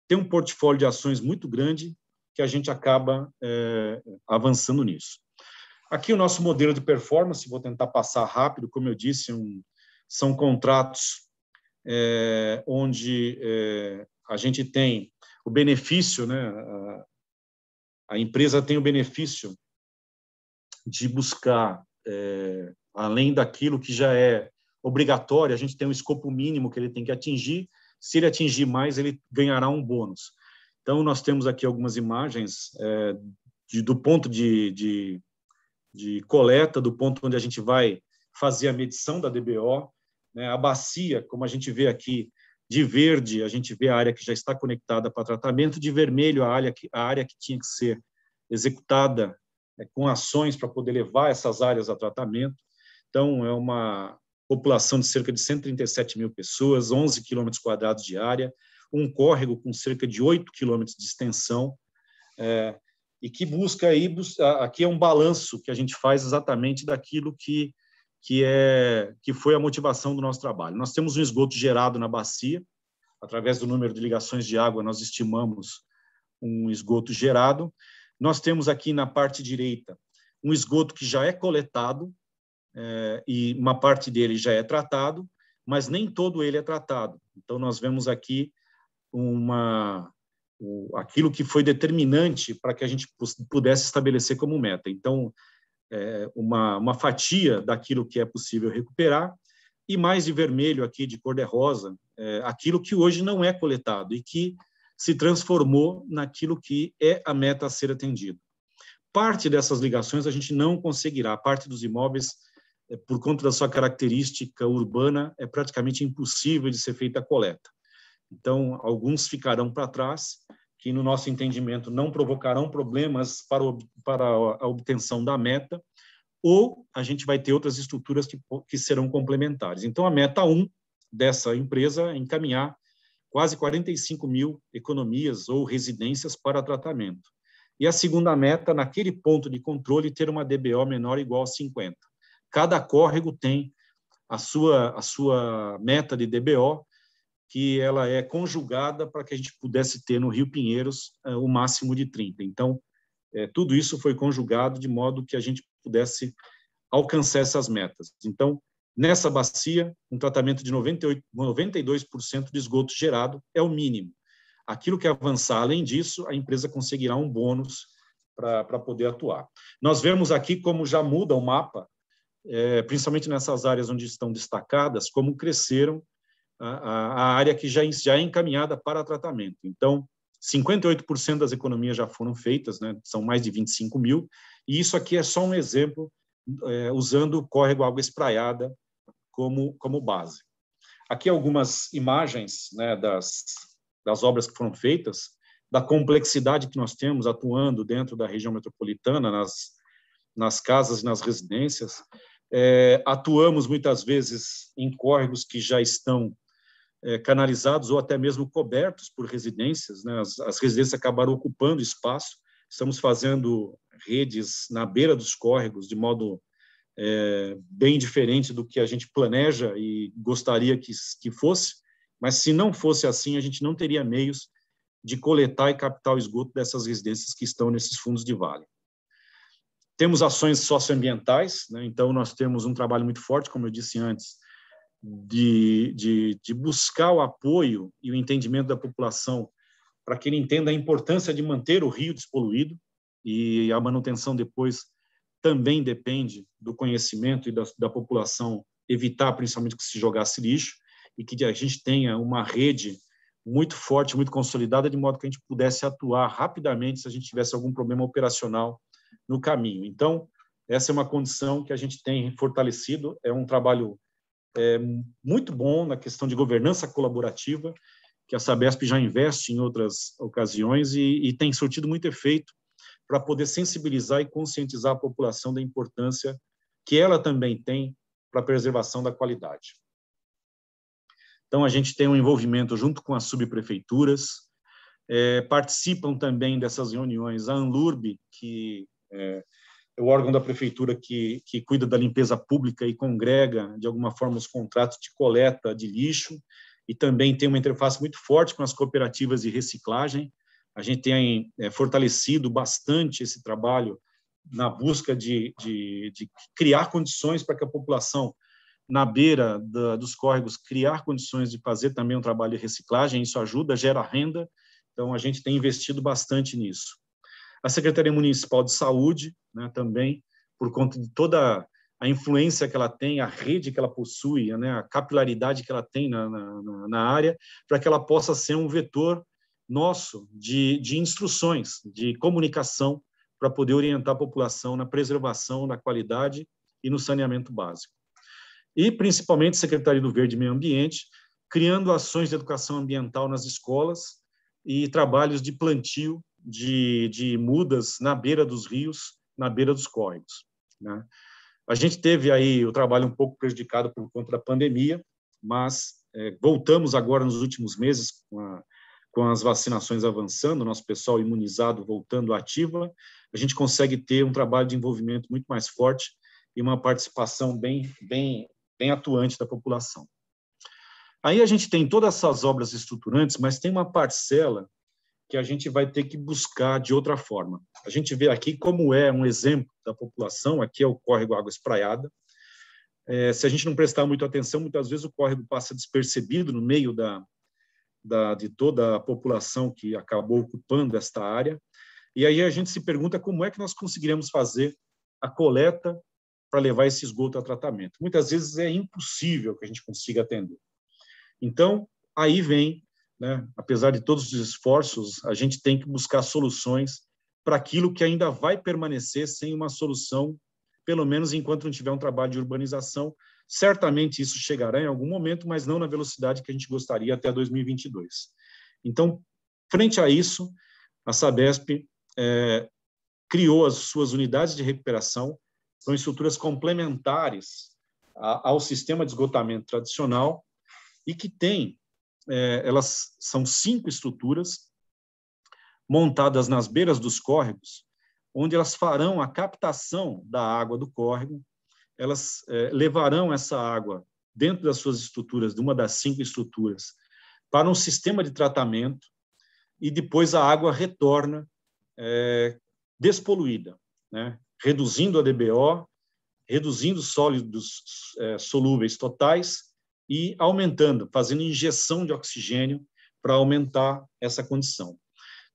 tem um portfólio de ações muito grande que a gente acaba avançando nisso. Aqui o nosso modelo de performance, vou tentar passar rápido, como eu disse, são contratos onde a gente tem o benefício, né? A empresa tem o benefício de buscar, além daquilo que já é obrigatório, a gente tem um escopo mínimo que ele tem que atingir. Se ele atingir mais, ele ganhará um bônus. Então, nós temos aqui algumas imagens do ponto de coleta, do ponto onde a gente vai fazer a medição da DBO, né? A bacia, como a gente vê aqui, de verde, a gente vê a área que já está conectada para tratamento, de vermelho, a área que tinha que ser executada com ações para poder levar essas áreas a tratamento. Então, é uma população de cerca de 137 mil pessoas, 11 quilômetros quadrados de área, um córrego com cerca de 8 quilômetros de extensão, e que busca aí, aqui é um balanço que a gente faz exatamente daquilo que foi a motivação do nosso trabalho. Nós temos um esgoto gerado na bacia, através do número de ligações de água, nós estimamos um esgoto gerado. Nós temos aqui na parte direita um esgoto que já é coletado, e uma parte dele já é tratado, mas nem todo ele é tratado. Então, nós vemos aqui aquilo que foi determinante para que a gente pudesse estabelecer como meta. Então, uma fatia daquilo que é possível recuperar, e mais de vermelho aqui, de cor-de-rosa, aquilo que hoje não é coletado e que se transformou naquilo que é a meta a ser atendida. Parte dessas ligações a gente não conseguirá, parte dos imóveis, por conta da sua característica urbana, é praticamente impossível de ser feita a coleta. Então, alguns ficarão para trás, que, no nosso entendimento, não provocarão problemas para a obtenção da meta, ou a gente vai ter outras estruturas que serão complementares. Então, a meta 1 dessa empresa é encaminhar quase 45 mil economias ou residências para tratamento. E a segunda meta, naquele ponto de controle, ter uma DBO menor ou igual a 50. Cada córrego tem a sua meta de DBO, que ela é conjugada para que a gente pudesse ter no Rio Pinheiros o máximo de 30. Então, tudo isso foi conjugado de modo que a gente pudesse alcançar essas metas. Então, nessa bacia, um tratamento de 92% de esgoto gerado é o mínimo. Aquilo que avançar além disso, a empresa conseguirá um bônus para poder atuar. Nós vemos aqui como já muda o mapa, principalmente nessas áreas onde estão destacadas, como cresceram a área que já é encaminhada para tratamento. Então, 58% das economias já foram feitas, né? São mais de 25 mil, e isso aqui é só um exemplo, usando o córrego Água Espraiada como base. Aqui algumas imagens, né, das obras que foram feitas, da complexidade que nós temos atuando dentro da região metropolitana, nas casas e nas residências. Atuamos muitas vezes em córregos que já estão canalizados ou até mesmo cobertos por residências, né? As residências acabaram ocupando espaço. Estamos fazendo redes na beira dos córregos de modo bem diferente do que a gente planeja e gostaria que fosse, mas se não fosse assim, a gente não teria meios de coletar e captar o esgoto dessas residências que estão nesses fundos de vale. Temos ações socioambientais, né? Então nós temos um trabalho muito forte, como eu disse antes, de buscar o apoio e o entendimento da população para que ele entenda a importância de manter o rio despoluído, e a manutenção depois também depende do conhecimento e da população evitar, principalmente, que se jogasse lixo, e que a gente tenha uma rede muito forte, muito consolidada, de modo que a gente pudesse atuar rapidamente se a gente tivesse algum problema operacional no caminho. Então, essa é uma condição que a gente tem fortalecido, é um trabalho muito bom na questão de governança colaborativa, que a Sabesp já investe em outras ocasiões e tem surtido muito efeito para poder sensibilizar e conscientizar a população da importância que ela também tem para a preservação da qualidade. Então, a gente tem um envolvimento junto com as subprefeituras, participam também dessas reuniões a ANLURB, que é o órgão da prefeitura que cuida da limpeza pública e congrega, de alguma forma, os contratos de coleta de lixo, e também tem uma interface muito forte com as cooperativas de reciclagem. A gente tem fortalecido bastante esse trabalho na busca de criar condições para que a população, na beira dos córregos, criar condições de fazer também um trabalho de reciclagem. Isso ajuda, gera renda, então a gente tem investido bastante nisso. A Secretaria Municipal de Saúde, né, também, por conta de toda a influência que ela tem, a rede que ela possui, né, a capilaridade que ela tem na área, para que ela possa ser um vetor nosso de instruções, de comunicação, para poder orientar a população na preservação da qualidade e no saneamento básico. E, principalmente, a Secretaria do Verde e Meio Ambiente, criando ações de educação ambiental nas escolas e trabalhos de plantio de mudas na beira dos rios, na beira dos córregos, né? A gente teve aí o trabalho um pouco prejudicado por conta da pandemia, mas voltamos agora nos últimos meses com as vacinações avançando, nosso pessoal imunizado voltando à ativa, a gente consegue ter um trabalho de envolvimento muito mais forte e uma participação bem atuante da população. Aí a gente tem todas essas obras estruturantes, mas tem uma parcela que a gente vai ter que buscar de outra forma. A gente vê aqui como é um exemplo da população, aqui é o córrego Água Espraiada. Se a gente não prestar muita atenção, muitas vezes o córrego passa despercebido no meio de toda a população que acabou ocupando esta área, e aí a gente se pergunta como é que nós conseguiremos fazer a coleta para levar esse esgoto a tratamento. Muitas vezes é impossível que a gente consiga atender. Então, aí vem, né, apesar de todos os esforços, a gente tem que buscar soluções para aquilo que ainda vai permanecer sem uma solução, pelo menos enquanto não tiver um trabalho de urbanização. Certamente isso chegará em algum momento, mas não na velocidade que a gente gostaria até 2022. Então, frente a isso, a Sabesp criou as suas unidades de recuperação, são estruturas complementares ao sistema de esgotamento tradicional e que tem elas são 5 estruturas montadas nas beiras dos córregos, onde elas farão a captação da água do córrego, elas levarão essa água dentro das suas estruturas, de uma das 5 estruturas, para um sistema de tratamento, e depois a água retorna despoluída, né? Reduzindo a DBO, reduzindo sólidos solúveis totais, e aumentando, fazendo injeção de oxigênio para aumentar essa condição.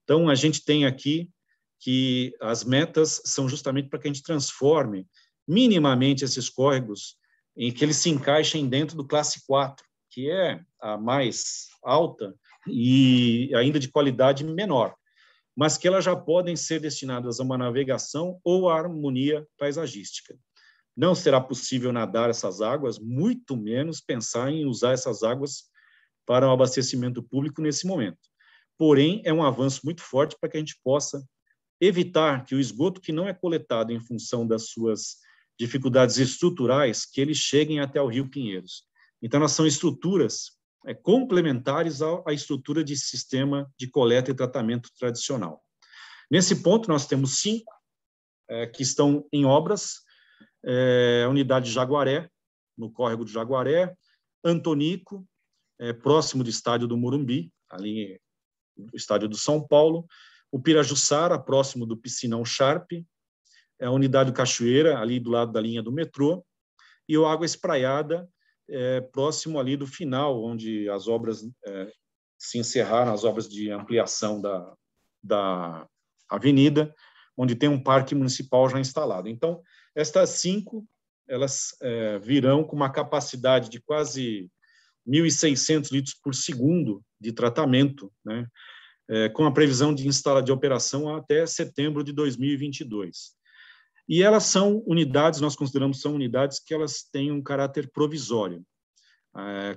Então, a gente tem aqui que as metas são justamente para que a gente transforme minimamente esses córregos em que eles se encaixem dentro do classe 4, que é a mais alta e ainda de qualidade menor, mas que elas já podem ser destinadas a uma navegação ou a harmonia paisagística. não será possível nadar essas águas, muito menos pensar em usar essas águas para o abastecimento público nesse momento. Porém, é um avanço muito forte para que a gente possa evitar que o esgoto que não é coletado em função das suas dificuldades estruturais, que eles cheguem até o Rio Pinheiros. Então, elas são estruturas complementares à estrutura de sistema de coleta e tratamento tradicional. Nesse ponto, nós temos 5 que estão em obras, a unidade de Jaguaré, no córrego do Jaguaré, Antonico, próximo do estádio do Morumbi, ali no estádio do São Paulo, o Pirajussara, próximo do Piscinão Sharp, a unidade do Cachoeira, ali do lado da linha do metrô, e o Água Espraiada, próximo ali do final, onde as obras se encerraram, as obras de ampliação da avenida, onde tem um parque municipal já instalado. Então, estas 5, elas virão com uma capacidade de quase 1.600 litros por segundo de tratamento, né? Com a previsão de operação até setembro de 2022. E elas são unidades, nós consideramos são unidades que elas têm um caráter provisório.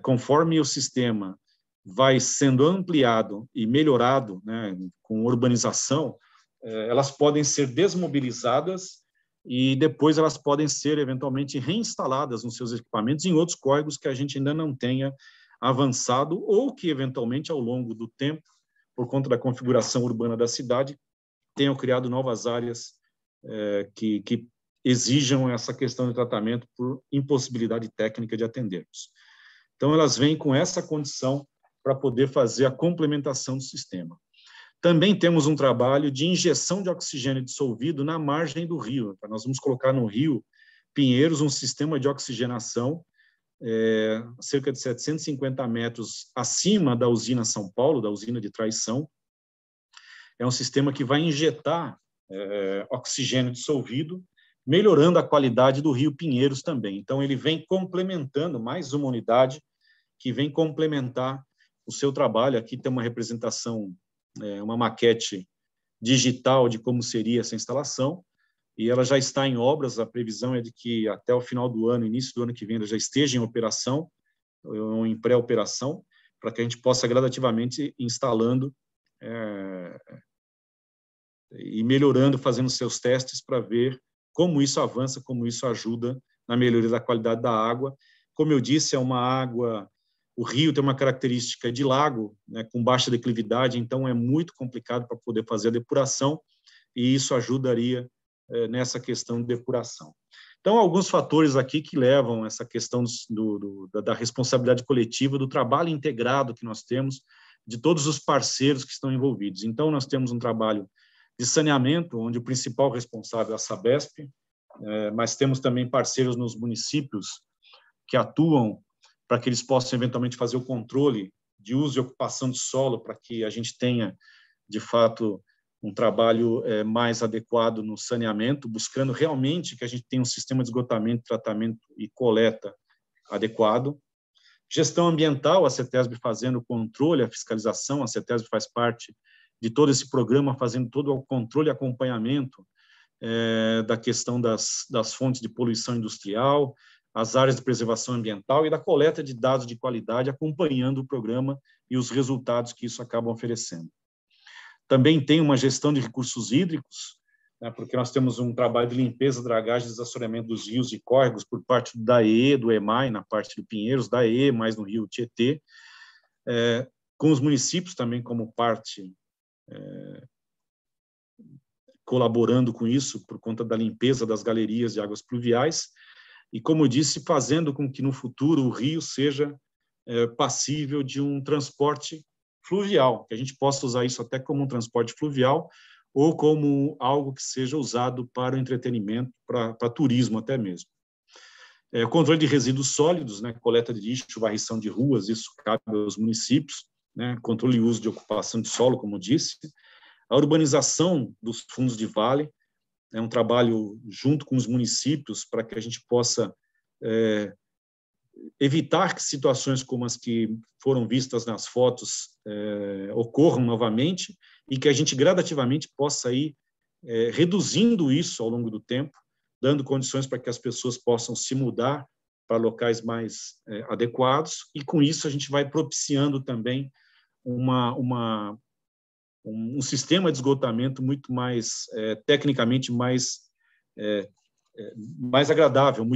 Conforme o sistema vai sendo ampliado e melhorado, né, com urbanização, elas podem ser desmobilizadas e depois elas podem ser eventualmente reinstaladas nos seus equipamentos em outros córregos que a gente ainda não tenha avançado ou que eventualmente ao longo do tempo, por conta da configuração urbana da cidade, tenham criado novas áreas que exijam essa questão de tratamento por impossibilidade técnica de atendermos. Então, elas vêm com essa condição para poder fazer a complementação do sistema. Também temos um trabalho de injeção de oxigênio dissolvido na margem do rio. Nós vamos colocar no Rio Pinheiros um sistema de oxigenação cerca de 750 metros acima da usina São Paulo, da usina de Traição. É um sistema que vai injetar oxigênio dissolvido, melhorando a qualidade do Rio Pinheiros também. Então, ele vem complementando mais uma unidade que vem complementar o seu trabalho. Aqui tem uma representação, uma maquete digital de como seria essa instalação, e ela já está em obras. A previsão é de que até o final do ano, início do ano que vem, ela já esteja em operação, ou em pré-operação, para que a gente possa gradativamente instalando e melhorando, fazendo seus testes para ver como isso avança, como isso ajuda na melhoria da qualidade da água. Como eu disse, é uma água... O rio tem uma característica de lago, né, com baixa declividade, então é muito complicado para poder fazer a depuração, e isso ajudaria nessa questão de depuração. Então, alguns fatores aqui que levam essa questão da responsabilidade coletiva, do trabalho integrado que nós temos, de todos os parceiros que estão envolvidos. Então, nós temos um trabalho de saneamento, onde o principal responsável é a Sabesp, mas temos também parceiros nos municípios que atuam para que eles possam eventualmente fazer o controle de uso e ocupação de solo, para que a gente tenha, de fato, um trabalho mais adequado no saneamento, buscando realmente que a gente tenha um sistema de esgotamento, tratamento e coleta adequado. Gestão ambiental, a CETESB fazendo o controle, a fiscalização, a CETESB faz parte de todo esse programa, fazendo todo o controle e acompanhamento da questão das fontes de poluição industrial, as áreas de preservação ambiental e da coleta de dados de qualidade, acompanhando o programa e os resultados que isso acaba oferecendo. Também tem uma gestão de recursos hídricos, né, porque nós temos um trabalho de limpeza, dragagem e desassoreamento dos rios e córregos por parte do DAE, do EMAI, na parte do Pinheiros, DAE, mais no rio Tietê, com os municípios também como parte, colaborando com isso, por conta da limpeza das galerias de águas pluviais, e, como eu disse, fazendo com que no futuro o rio seja passível de um transporte fluvial, que a gente possa usar isso até como um transporte fluvial ou como algo que seja usado para o entretenimento, para turismo até mesmo. O controle de resíduos sólidos, né, coleta de lixo, varrição de ruas, isso cabe aos municípios, né, controle e uso de ocupação de solo, como disse, a urbanização dos fundos de vale, é um trabalho junto com os municípios para que a gente possa evitar que situações como as que foram vistas nas fotos ocorram novamente e que a gente gradativamente possa ir reduzindo isso ao longo do tempo, dando condições para que as pessoas possam se mudar para locais mais adequados, e com isso a gente vai propiciando também um sistema de esgotamento muito mais, tecnicamente, mais agradável, com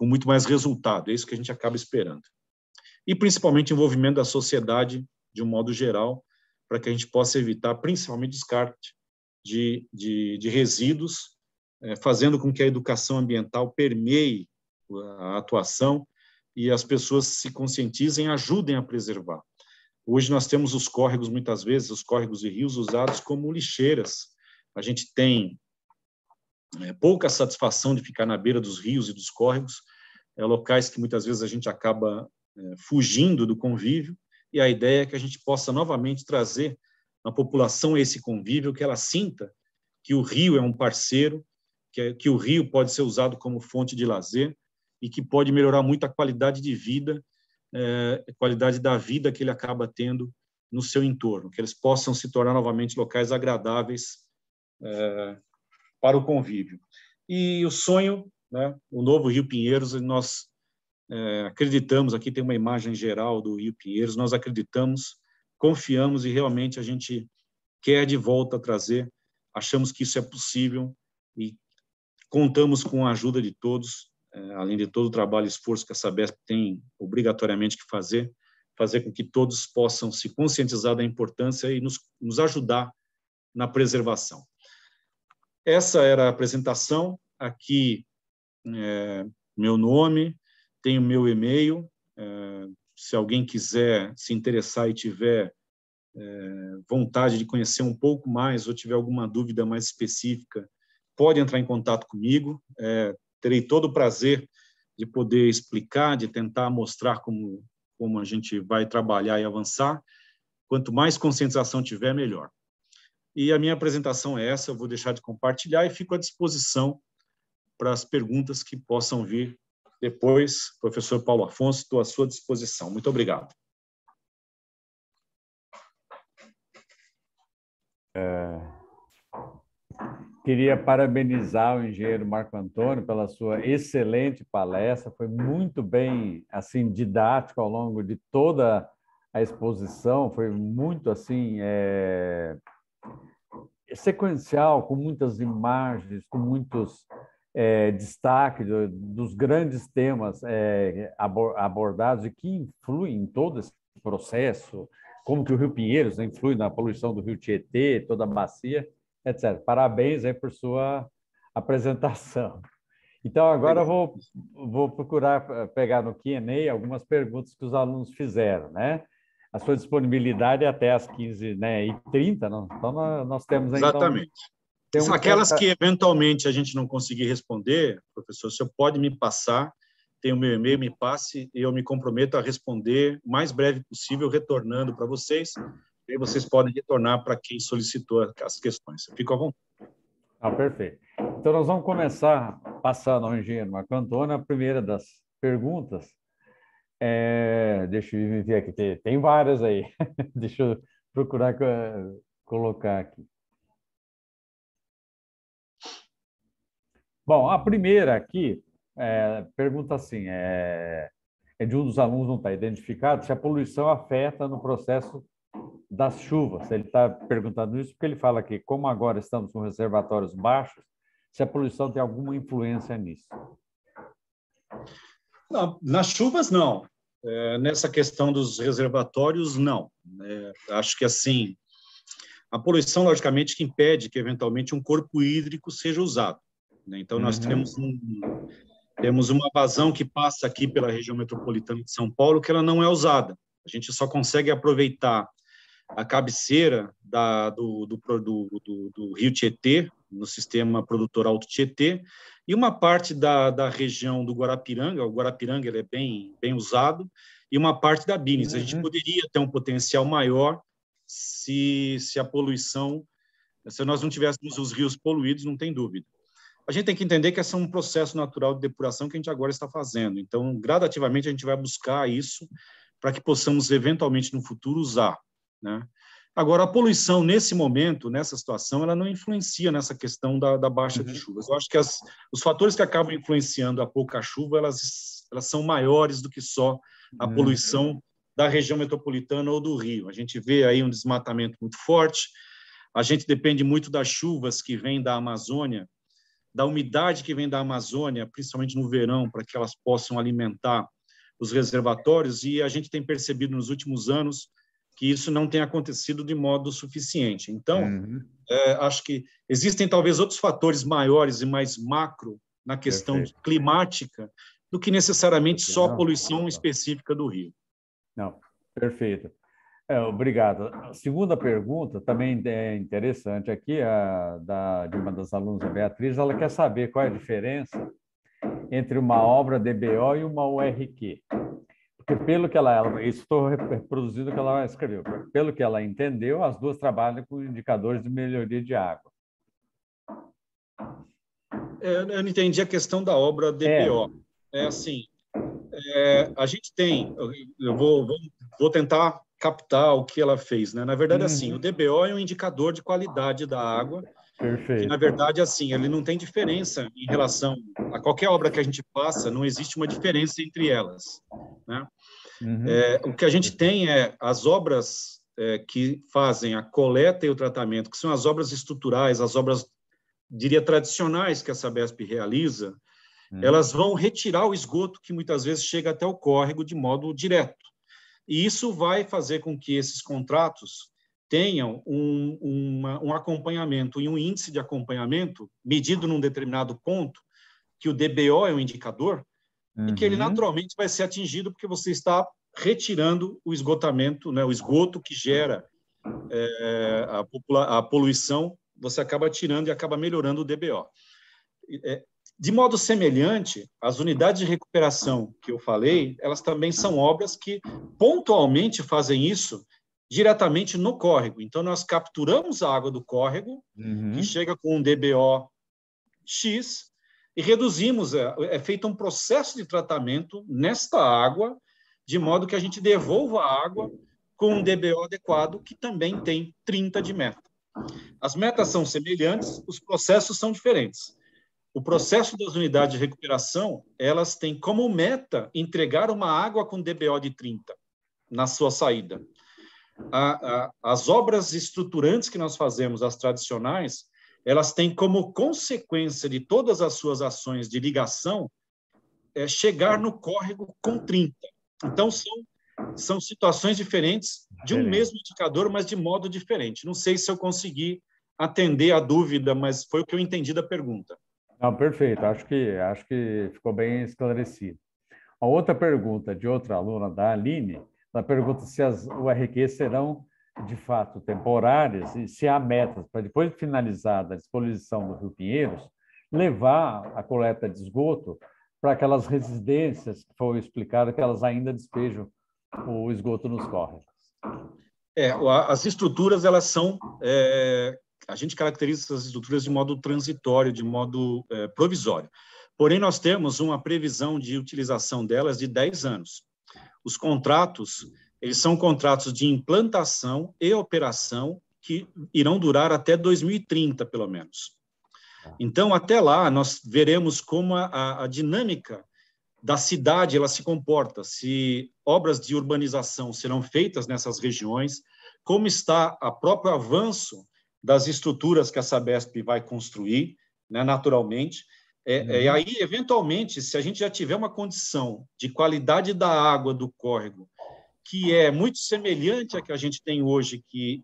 muito mais resultado. É isso que a gente acaba esperando. E, principalmente, envolvimento da sociedade, de um modo geral, para que a gente possa evitar, principalmente, descarte de resíduos, fazendo com que a educação ambiental permeie a atuação e as pessoas se conscientizem e ajudem a preservar. Hoje nós temos os córregos, muitas vezes, os córregos e rios usados como lixeiras. A gente tem pouca satisfação de ficar na beira dos rios e dos córregos, locais que muitas vezes a gente acaba fugindo do convívio, e a ideia é que a gente possa novamente trazer a população a esse convívio, que ela sinta que o rio é um parceiro, que o rio pode ser usado como fonte de lazer e que pode melhorar muito a qualidade de vida, a qualidade da vida que ele acaba tendo no seu entorno, que eles possam se tornar novamente locais agradáveis para o convívio. E o sonho, né, o novo Rio Pinheiros, nós acreditamos, aqui tem uma imagem geral do Rio Pinheiros, nós acreditamos, confiamos e realmente a gente quer de volta trazer, achamos que isso é possível e contamos com a ajuda de todos, além de todo o trabalho e esforço que a Sabesp tem obrigatoriamente que fazer com que todos possam se conscientizar da importância e nos ajudar na preservação. Essa era a apresentação. Aqui, meu nome, tem o meu e-mail. Se alguém quiser se interessar e tiver vontade de conhecer um pouco mais ou tiver alguma dúvida mais específica, pode entrar em contato comigo. Terei todo o prazer de poder explicar, de tentar mostrar como a gente vai trabalhar e avançar. Quanto mais conscientização tiver, melhor. E a minha apresentação é essa, eu vou deixar de compartilhar e fico à disposição para as perguntas que possam vir depois. Professor Paulo Afonso, estou à sua disposição. Muito obrigado. Queria parabenizar o engenheiro Marco Antônio pela sua excelente palestra, foi muito bem assim didático ao longo de toda a exposição, foi muito assim sequencial, com muitas imagens, com muitos destaques dos grandes temas abordados e que influem em todo esse processo, como que o Rio Pinheiros influi na poluição do Rio Tietê, toda a bacia, etc. Parabéns aí por sua apresentação. Então, agora eu vou procurar pegar no Q&A algumas perguntas que os alunos fizeram, né? A sua disponibilidade é até às 15h30, não? Então, nós temos aí... Exatamente. Então, aquelas que, eventualmente, a gente não conseguir responder, professor, o senhor pode me passar, tem o meu e-mail, me passe, e eu me comprometo a responder o mais breve possível, retornando para vocês. E aí vocês podem retornar para quem solicitou as questões. Fico à vontade. Perfeito. Então, nós vamos começar passando ao engenheiro Marco Antônio a primeira das perguntas. Deixa eu ver aqui, tem várias aí. Deixa eu procurar colocar aqui. Bom, a primeira aqui pergunta assim, de um dos alunos, não está identificado, se a poluição afeta no processo das chuvas. Ele está perguntando isso porque ele fala que, como agora estamos com reservatórios baixos, se a poluição tem alguma influência nisso. Não, nas chuvas, não. Nessa questão dos reservatórios, não. Acho que, assim, a poluição, logicamente, que impede que, eventualmente, um corpo hídrico seja usado, né? Então, nós temos uma vazão que passa aqui pela região metropolitana de São Paulo que ela não é usada. A gente só consegue aproveitar a cabeceira do Rio Tietê, no sistema produtor Alto Tietê, e uma parte da região do Guarapiranga. O Guarapiranga ele é bem usado, e uma parte da Bines. A gente poderia ter um potencial maior se a poluição, se nós não tivéssemos os rios poluídos, não tem dúvida. A gente tem que entender que esse é um processo natural de depuração que a gente agora está fazendo. Então, gradativamente, a gente vai buscar isso para que possamos, eventualmente, no futuro, usar, né? Agora, a poluição, nesse momento, nessa situação, ela não influencia nessa questão da baixa de chuvas. Eu acho que os fatores que acabam influenciando a pouca chuva, elas são maiores do que só a poluição da região metropolitana ou do Rio. A gente vê aí um desmatamento muito forte, a gente depende muito das chuvas que vêm da Amazônia, da umidade que vem da Amazônia, principalmente no verão, para que elas possam alimentar os reservatórios, e a gente tem percebido nos últimos anos que isso não tem acontecido de modo suficiente. Então, acho que existem talvez outros fatores maiores e mais macro na questão climática do que necessariamente só a poluição específica do Rio. Não, perfeito. Obrigado. A segunda pergunta também é interessante aqui, de uma das alunas, a Beatriz, ela quer saber qual é a diferença entre uma obra DBO e uma URQ. Porque pelo que isso estou reproduzindo o que ela escreveu, pelo que ela entendeu, as duas trabalham com indicadores de melhoria de água. Eu não entendi a questão da obra DBO. Assim, a gente tem, eu vou tentar captar o que ela fez, né? Na verdade, assim, o DBO é um indicador de qualidade da água. Perfeito. Que, na verdade, assim, ele não tem diferença em relação a qualquer obra que a gente faça, não existe uma diferença entre elas, né? O que a gente tem é as obras que fazem a coleta e o tratamento, que são as obras estruturais, as obras, diria, tradicionais que a Sabesp realiza, elas vão retirar o esgoto que muitas vezes chega até o córrego de modo direto. E isso vai fazer com que esses contratos tenham um acompanhamento e um índice de acompanhamento medido num determinado ponto, que o DBO é um indicador, e que ele naturalmente vai ser atingido porque você está retirando o esgotamento, né, o esgoto que gera a poluição, você acaba tirando e acaba melhorando o DBO. De modo semelhante, as unidades de recuperação que eu falei, elas também são obras que pontualmente fazem isso diretamente no córrego. Então, nós capturamos a água do córrego, que chega com um DBO X, e reduzimos, é feito um processo de tratamento nesta água, de modo que a gente devolva a água com um DBO adequado, que também tem 30 de meta. As metas são semelhantes, os processos são diferentes. O processo das unidades de recuperação, elas têm como meta entregar uma água com DBO de 30 na sua saída. As obras estruturantes que nós fazemos, as tradicionais, elas têm como consequência de todas as suas ações de ligação chegar no córrego com 30. Então, são situações diferentes de um mesmo indicador, mas de modo diferente. Não sei se eu consegui atender a dúvida, mas foi o que eu entendi da pergunta. Não, perfeito. Acho que ficou bem esclarecido. A outra pergunta de outra aluna, da Aline, ela pergunta se as URQ serão, de fato, temporárias e se há metas para, depois de finalizada a disposição do Rio Pinheiros, levar a coleta de esgoto para aquelas residências que foi explicado que elas ainda despejam o esgoto nos córregos. As estruturas, elas são... a gente caracteriza essas estruturas de modo transitório, de modo provisório. Porém, nós temos uma previsão de utilização delas de 10 anos. Os contratos, eles são contratos de implantação e operação que irão durar até 2030, pelo menos. Então, até lá, nós veremos como a dinâmica da cidade ela se comporta, se obras de urbanização serão feitas nessas regiões, como está o próprio avanço das estruturas que a Sabesp vai construir, né, naturalmente. E aí, eventualmente, se a gente já tiver uma condição de qualidade da água do córrego, que é muito semelhante à que a gente tem hoje, que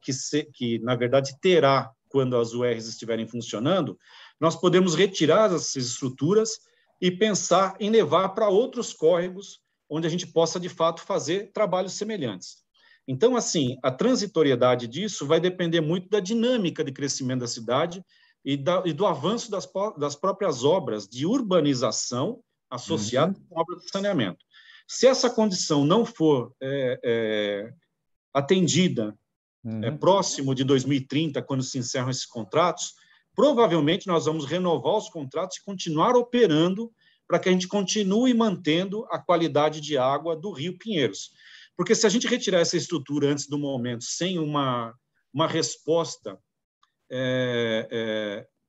na verdade, terá quando as URs estiverem funcionando, nós podemos retirar essas estruturas e pensar em levar para outros córregos, onde a gente possa, de fato, fazer trabalhos semelhantes. Então, assim, a transitoriedade disso vai depender muito da dinâmica de crescimento da cidade e do avanço das próprias obras de urbanização associadas com obras de saneamento. Se essa condição não for atendida próximo de 2030, quando se encerram esses contratos, provavelmente nós vamos renovar os contratos e continuar operando para que a gente continue mantendo a qualidade de água do Rio Pinheiros. Porque se a gente retirar essa estrutura antes do momento, sem uma uma resposta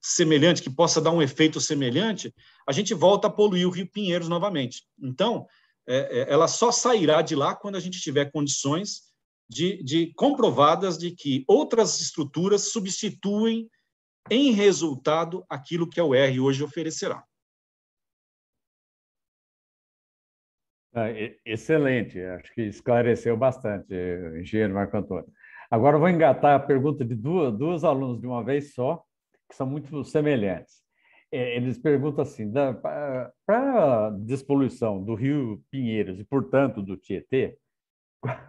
semelhante, que possa dar um efeito semelhante, a gente volta a poluir o Rio Pinheiros novamente. Então, ela só sairá de lá quando a gente tiver condições comprovadas de que outras estruturas substituem em resultado aquilo que a UR hoje oferecerá. Excelente, acho que esclareceu bastante, engenheiro Marco Antônio. Agora eu vou engatar a pergunta de duas alunos de uma vez só, que são muito semelhantes. Eles perguntam assim, para a despoluição do Rio Pinheiros e, portanto, do Tietê,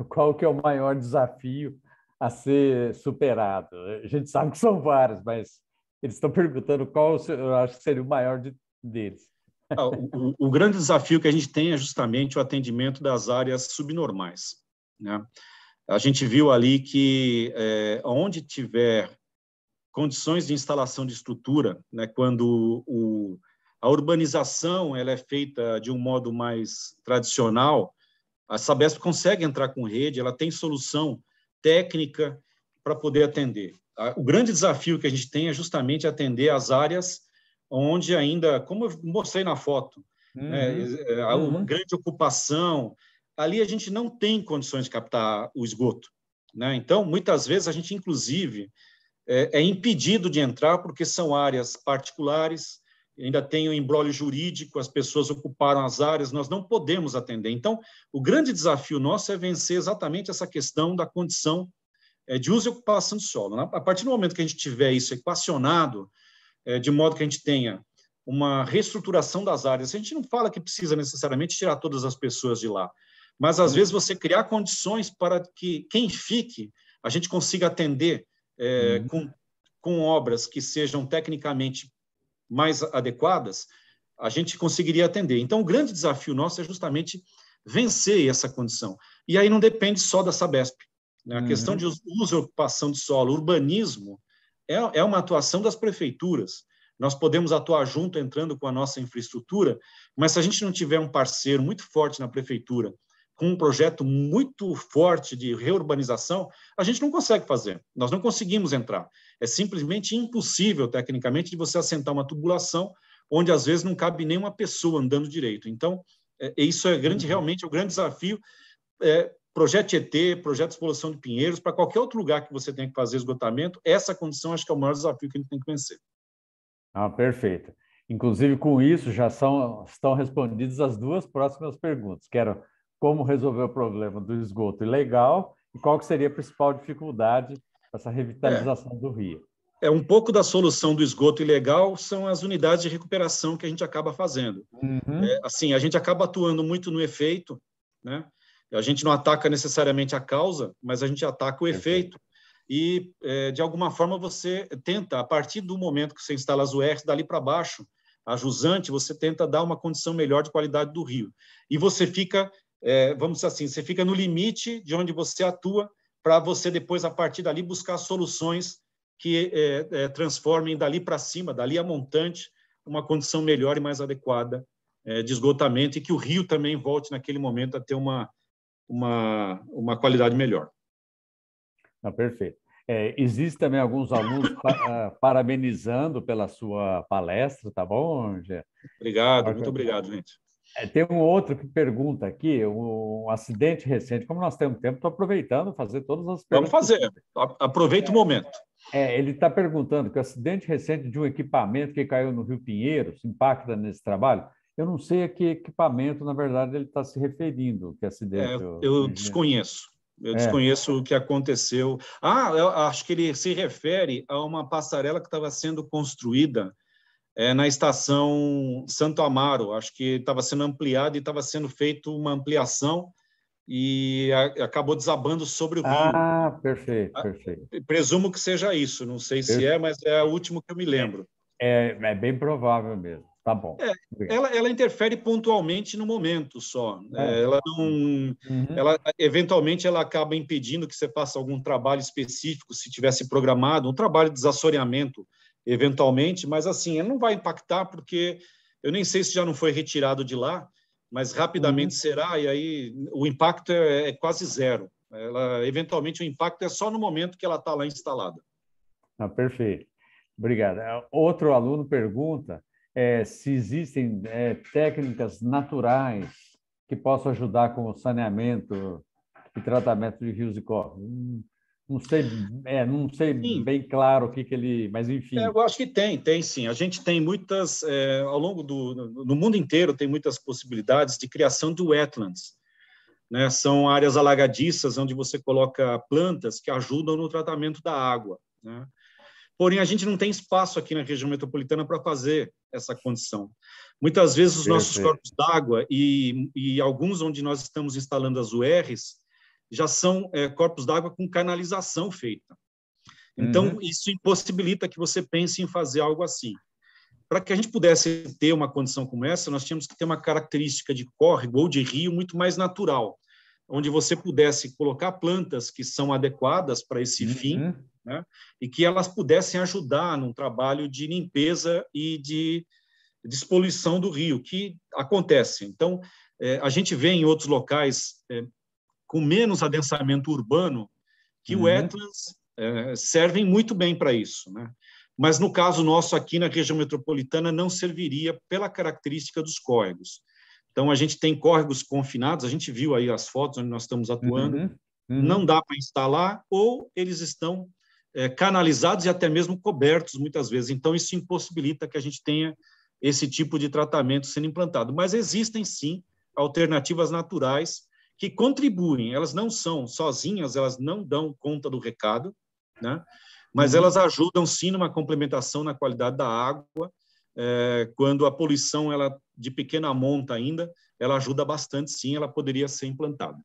qual que é o maior desafio a ser superado? A gente sabe que são vários, mas eles estão perguntando qual eu acho que seria o maior deles. O grande desafio que a gente tem é justamente o atendimento das áreas subnormais, né? A gente viu ali que onde tiver condições de instalação de estrutura, né, quando a urbanização ela é feita de um modo mais tradicional, a Sabesp consegue entrar com rede, ela tem solução técnica para poder atender. O grande desafio que a gente tem é justamente atender as áreas onde ainda, como eu mostrei na foto, há uma grande ocupação, ali a gente não tem condições de captar o esgoto, né? Então, muitas vezes, a gente, inclusive, é impedido de entrar porque são áreas particulares, ainda tem o imbróglio jurídico, as pessoas ocuparam as áreas, nós não podemos atender. Então, o grande desafio nosso é vencer exatamente essa questão da condição de uso e ocupação do solo. A partir do momento que a gente tiver isso equacionado, de modo que a gente tenha uma reestruturação das áreas, a gente não fala que precisa necessariamente tirar todas as pessoas de lá, mas, às vezes, você criar condições para que quem fique, a gente consiga atender com obras que sejam tecnicamente mais adequadas, a gente conseguiria atender. Então, o grande desafio nosso é justamente vencer essa condição. E aí não depende só da Sabesp, né? A questão de uso e ocupação de solo, urbanismo, é uma atuação das prefeituras. Nós podemos atuar junto, entrando com a nossa infraestrutura, mas se a gente não tiver um parceiro muito forte na prefeitura, com um projeto muito forte de reurbanização, a gente não consegue fazer. Nós não conseguimos entrar. É simplesmente impossível, tecnicamente, de você assentar uma tubulação onde, às vezes, não cabe nenhuma pessoa andando direito. Então, isso é realmente o grande desafio. Projeto Tietê, projeto de exploração de Pinheiros, para qualquer outro lugar que você tenha que fazer esgotamento, essa condição acho que é o maior desafio que a gente tem que vencer. Perfeito. Inclusive, com isso, já estão respondidas as duas próximas perguntas, que eram como resolver o problema do esgoto ilegal e qual que seria a principal dificuldade para essa revitalização do rio. Um pouco da solução do esgoto ilegal são as unidades de recuperação que a gente acaba fazendo. Assim, a gente acaba atuando muito no efeito, né? A gente não ataca necessariamente a causa, mas a gente ataca o efeito. E, de alguma forma, você tenta, a partir do momento que você instala as URs, dali para baixo, a jusante, você tenta dar uma condição melhor de qualidade do rio. E você fica, vamos dizer assim, você fica no limite de onde você atua, para você depois, a partir dali, buscar soluções que transformem dali para cima, dali a montante, uma condição melhor e mais adequada de esgotamento, e que o rio também volte, naquele momento, a ter uma qualidade melhor. Perfeito. Existem também alguns alunos parabenizando pela sua palestra, tá bom, Gê? Obrigado, muito obrigado, gente. Tem um outro que pergunta aqui, um acidente recente, como nós temos tempo, estou aproveitando fazer todas as perguntas. Vamos fazer, aproveita o momento. Ele está perguntando que o acidente recente de um equipamento que caiu no Rio Pinheiros impacta nesse trabalho. Eu não sei a que equipamento, na verdade, ele está se referindo. Que acidente? Eu desconheço. Desconheço o que aconteceu. Eu acho que ele se refere a uma passarela que estava sendo construída na estação Santo Amaro. Acho que estava sendo ampliada e estava sendo feita uma ampliação e acabou desabando sobre o rio. Perfeito. Presumo que seja isso. Não sei se mas é o último que eu me lembro. É bem provável mesmo. Tá bom. Ela interfere pontualmente no momento só. Ela não, eventualmente ela acaba impedindo que você faça algum trabalho específico, se tivesse programado, um trabalho de desassoreamento, eventualmente, mas assim, ela não vai impactar porque eu nem sei se já não foi retirado de lá, mas rapidamente será, e aí o impacto é quase zero. Eventualmente, o impacto é só no momento que ela está lá instalada. Perfeito. Obrigado. Outro aluno pergunta se existem técnicas naturais que possam ajudar com o saneamento e tratamento de rios e córregos. Não sei Sim, bem claro o que ele... Mas, enfim. eu acho que tem sim. A gente tem muitas, ao longo no mundo inteiro, tem muitas possibilidades de criação de wetlands, né? São áreas alagadiças onde você coloca plantas que ajudam no tratamento da água, né? Porém, a gente não tem espaço aqui na região metropolitana para fazer essa condição. Muitas vezes, os nossos corpos d'água e alguns onde nós estamos instalando as URs já são corpos d'água com canalização feita. Então, isso impossibilita que você pense em fazer algo assim. Para que a gente pudesse ter uma condição como essa, nós tínhamos que ter uma característica de córrego ou de rio muito mais natural, onde você pudesse colocar plantas que são adequadas para esse fim, né? E que elas pudessem ajudar num trabalho de limpeza e de despoluição do rio, que acontece. Então, a gente vê em outros locais com menos adensamento urbano que wetlands servem muito bem para isso, né? Mas, no caso nosso, aqui na região metropolitana, não serviria pela característica dos córregos. Então, a gente tem córregos confinados, a gente viu aí as fotos onde nós estamos atuando, não dá para instalar, ou eles estão canalizados e até mesmo cobertos, muitas vezes. Então, isso impossibilita que a gente tenha esse tipo de tratamento sendo implantado. Mas existem, sim, alternativas naturais que contribuem. Elas não são sozinhas, elas não dão conta do recado, né? Mas elas ajudam, sim, numa complementação na qualidade da água. Quando a poluição ela de pequena monta ainda, ela ajuda bastante, sim, ela poderia ser implantada.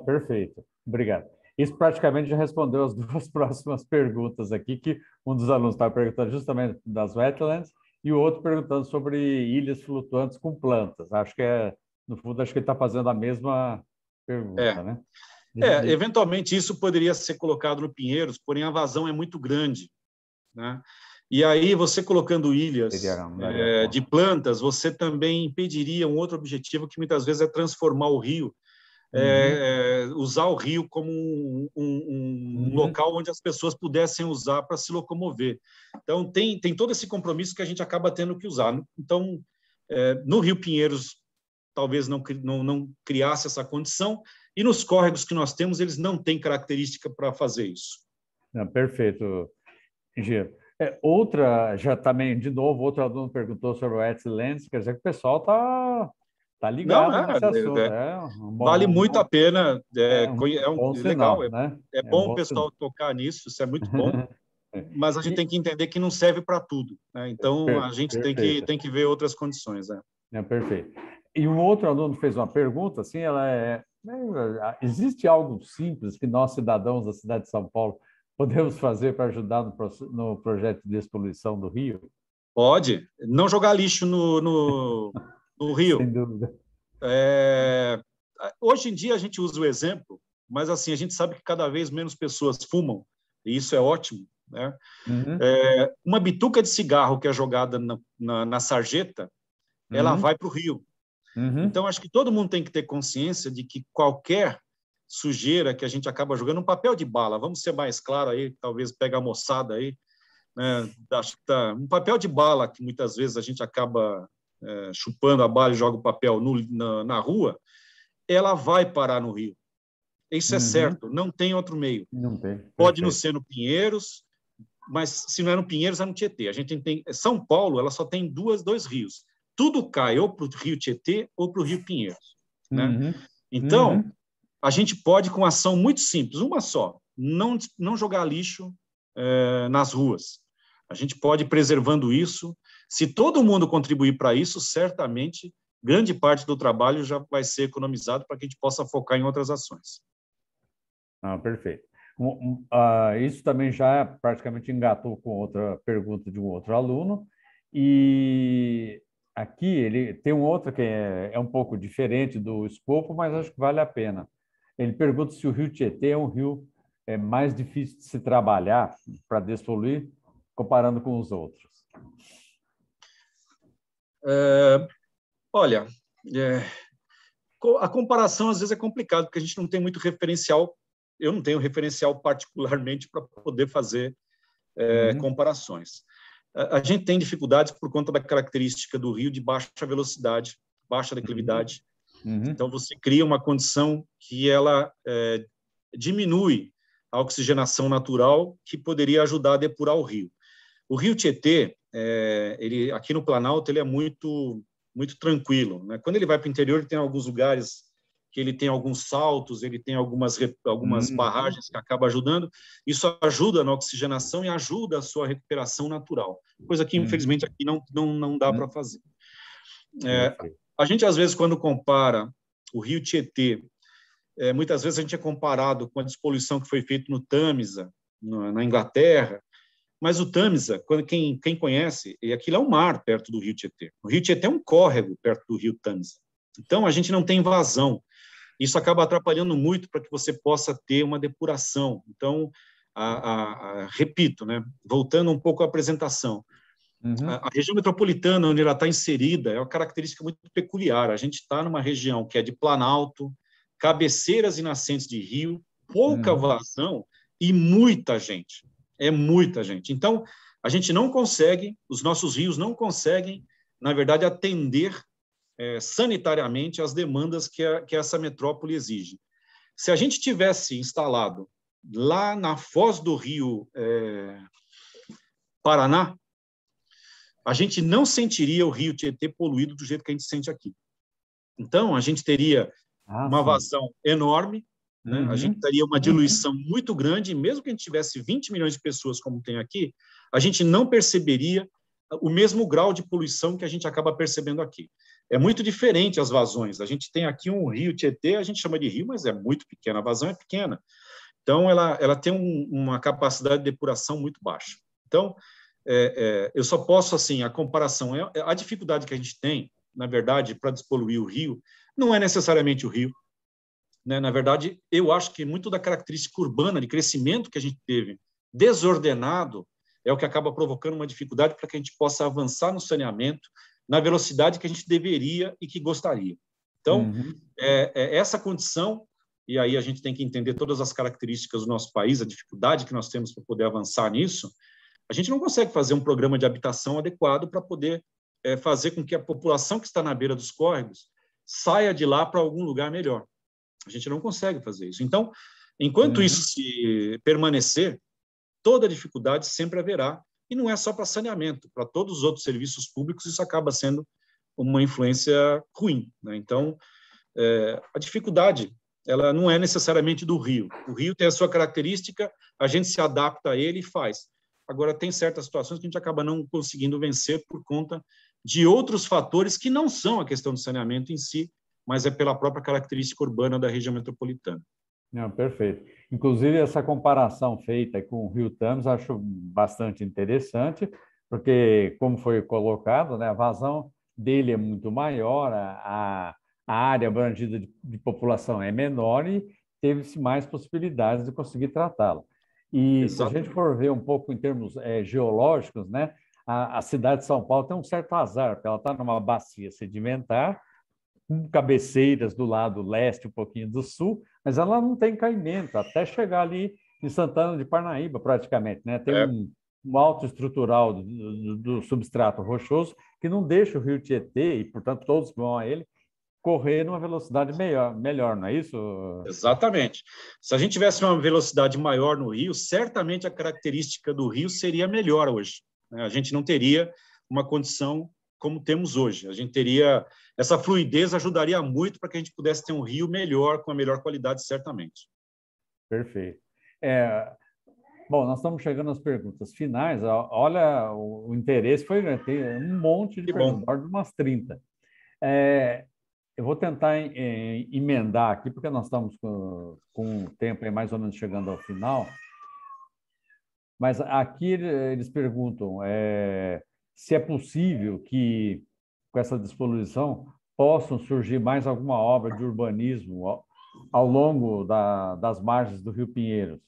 Perfeito. Obrigado. Isso praticamente já respondeu as duas próximas perguntas aqui, que um dos alunos estava perguntando justamente das wetlands e o outro perguntando sobre ilhas flutuantes com plantas. Acho que no fundo, acho que ele está fazendo a mesma pergunta, né? Eventualmente isso poderia ser colocado no Pinheiros, porém a vazão é muito grande, né? E aí você colocando ilhas de plantas, você também impediria um outro objetivo que muitas vezes é transformar o rio, usar o rio como um local onde as pessoas pudessem usar para se locomover. Então tem todo esse compromisso que a gente acaba tendo que usar. Então no Rio Pinheiros talvez não criasse essa condição, e nos córregos que nós temos, eles não têm característica para fazer isso. Perfeito, Giro. Outra, já também, de novo, outro aluno perguntou sobre o wetlands, quer dizer que o pessoal está ligado nesse assunto. Vale muito a pena, bom legal, sinal, né? É bom o pessoal tocar nisso, isso é muito bom, mas a gente tem que entender que não serve para tudo, né? Então, a gente tem que ver outras condições. Perfeito. E um outro aluno fez uma pergunta, assim, existe algo simples que nós, cidadãos da cidade de São Paulo, podemos fazer para ajudar no projeto de despoluição do Rio? Pode. Não jogar lixo no Rio. Sem dúvida. Hoje em dia a gente usa o exemplo, mas assim a gente sabe que cada vez menos pessoas fumam, e isso é ótimo, né? Uma bituca de cigarro que é jogada na sarjeta, ela vai para o rio. Então, acho que todo mundo tem que ter consciência de que qualquer sujeira que a gente acaba jogando, um papel de bala, vamos ser mais claro aí, talvez pega a moçada aí, né? Acho que um papel de bala que muitas vezes a gente acaba chupando a bala e joga o papel na rua, ela vai parar no rio. Isso é certo, não tem outro meio. Não tem. Pode não ser no Pinheiros, mas se não é no Pinheiros, é no Tietê. A gente tem São Paulo, ela só tem dois rios. Tudo cai ou para o Rio Tietê ou para o Rio Pinheiros, né? Então, a gente pode, com ação muito simples, uma só, não jogar lixo nas ruas. A gente pode ir preservando isso. Se todo mundo contribuir para isso, certamente, grande parte do trabalho já vai ser economizado para que a gente possa focar em outras ações. Perfeito. Isso também já praticamente engatou com outra pergunta de um outro aluno. E aqui ele tem um outro que é um pouco diferente do escopo, mas acho que vale a pena. Ele pergunta se o Rio Tietê é um rio mais difícil de se trabalhar para despoluir, comparando com os outros. Olha, a comparação às vezes é complicado, porque a gente não tem muito referencial eu não tenho referencial particularmente para poder fazer comparações. A gente tem dificuldades por conta da característica do rio de baixa velocidade, baixa declividade. Então, você cria uma condição que ela diminui a oxigenação natural que poderia ajudar a depurar o rio. O rio Tietê, ele, aqui no Planalto, ele é muito tranquilo, né? Quando ele vai para o interior, ele tem alguns lugares que ele tem alguns saltos, ele tem algumas barragens que acabam ajudando. Isso ajuda na oxigenação e ajuda a sua recuperação natural, coisa que, infelizmente, aqui não dá para fazer. A gente, às vezes, quando compara o rio Tietê, muitas vezes a gente é comparado com a despoluição que foi feita no Tâmisa, na Inglaterra, mas o Tâmisa, quem conhece, aquilo é um mar perto do rio Tietê. O rio Tietê é um córrego perto do rio Tâmisa. Então, a gente não tem vazão. Isso acaba atrapalhando muito para que você possa ter uma depuração. Então, repito, né, voltando um pouco à apresentação, a região metropolitana, onde ela está inserida, é uma característica muito peculiar. A gente está numa região que é de planalto, cabeceiras e nascentes de rio, pouca vazão e muita gente. É muita gente. Então, a gente não consegue, os nossos rios não conseguem, na verdade, atender sanitariamente as demandas que essa metrópole exige. Se a gente tivesse instalado lá na foz do rio Paraná, a gente não sentiria o rio Tietê poluído do jeito que a gente sente aqui. Então, a gente teria uma vazão enorme, né? A gente teria uma diluição muito grande, e mesmo que a gente tivesse 20 milhões de pessoas, como tem aqui, a gente não perceberia o mesmo grau de poluição que a gente acaba percebendo aqui. É muito diferente as vazões. A gente tem aqui um rio Tietê, a gente chama de rio, mas é muito pequena, a vazão é pequena. Então, ela tem uma capacidade de depuração muito baixa. Então, eu só posso, assim, a comparação, a dificuldade que a gente tem, na verdade, para despoluir o rio, não é necessariamente o rio, né? Na verdade, eu acho que muito da característica urbana, de crescimento que a gente teve, desordenado, é o que acaba provocando uma dificuldade para que a gente possa avançar no saneamento na velocidade que a gente deveria e que gostaria. Então, essa condição, e aí a gente tem que entender todas as características do nosso país, a dificuldade que nós temos para poder avançar nisso, a gente não consegue fazer um programa de habitação adequado para poder fazer com que a população que está na beira dos córregos saia de lá para algum lugar melhor. A gente não consegue fazer isso. Então, enquanto isso se permanecer, toda dificuldade sempre haverá, e não é só para saneamento, para todos os outros serviços públicos isso acaba sendo uma influência ruim, né? Então, a dificuldade, ela não é necessariamente do rio. O rio tem a sua característica, a gente se adapta a ele e faz. Agora, tem certas situações que a gente acaba não conseguindo vencer por conta de outros fatores que não são a questão do saneamento em si, mas é pela própria característica urbana da região metropolitana. Não, perfeito. Inclusive, essa comparação feita com o Rio Tâmisa, acho bastante interessante, porque, como foi colocado, né, a vazão dele é muito maior, a área abrangida de população é menor e teve-se mais possibilidades de conseguir tratá-la. E se a gente for ver um pouco em termos geológicos, né, a cidade de São Paulo tem um certo azar, porque ela está numa bacia sedimentar, com cabeceiras do lado leste, um pouquinho do sul, mas ela não tem caimento, até chegar ali em Santana de Parnaíba, praticamente, né? Tem um alto estrutural do substrato rochoso que não deixa o rio Tietê, e, portanto, todos que vão a ele, correr numa velocidade melhor, não é isso? Exatamente. Se a gente tivesse uma velocidade maior no rio, certamente a característica do rio seria melhor hoje, né? A gente não teria uma condição como temos hoje. A gente teria... Essa fluidez ajudaria muito para que a gente pudesse ter um rio melhor, com a melhor qualidade, certamente. Perfeito. Bom, nós estamos chegando às perguntas finais. Olha, o interesse foi... Tem um monte de perguntas, umas 30. Eu vou tentar emendar aqui, porque nós estamos com o tempo mais ou menos chegando ao final. Mas aqui eles perguntam se é possível que, com essa despoluição, possam surgir mais alguma obra de urbanismo ao longo das margens do Rio Pinheiros.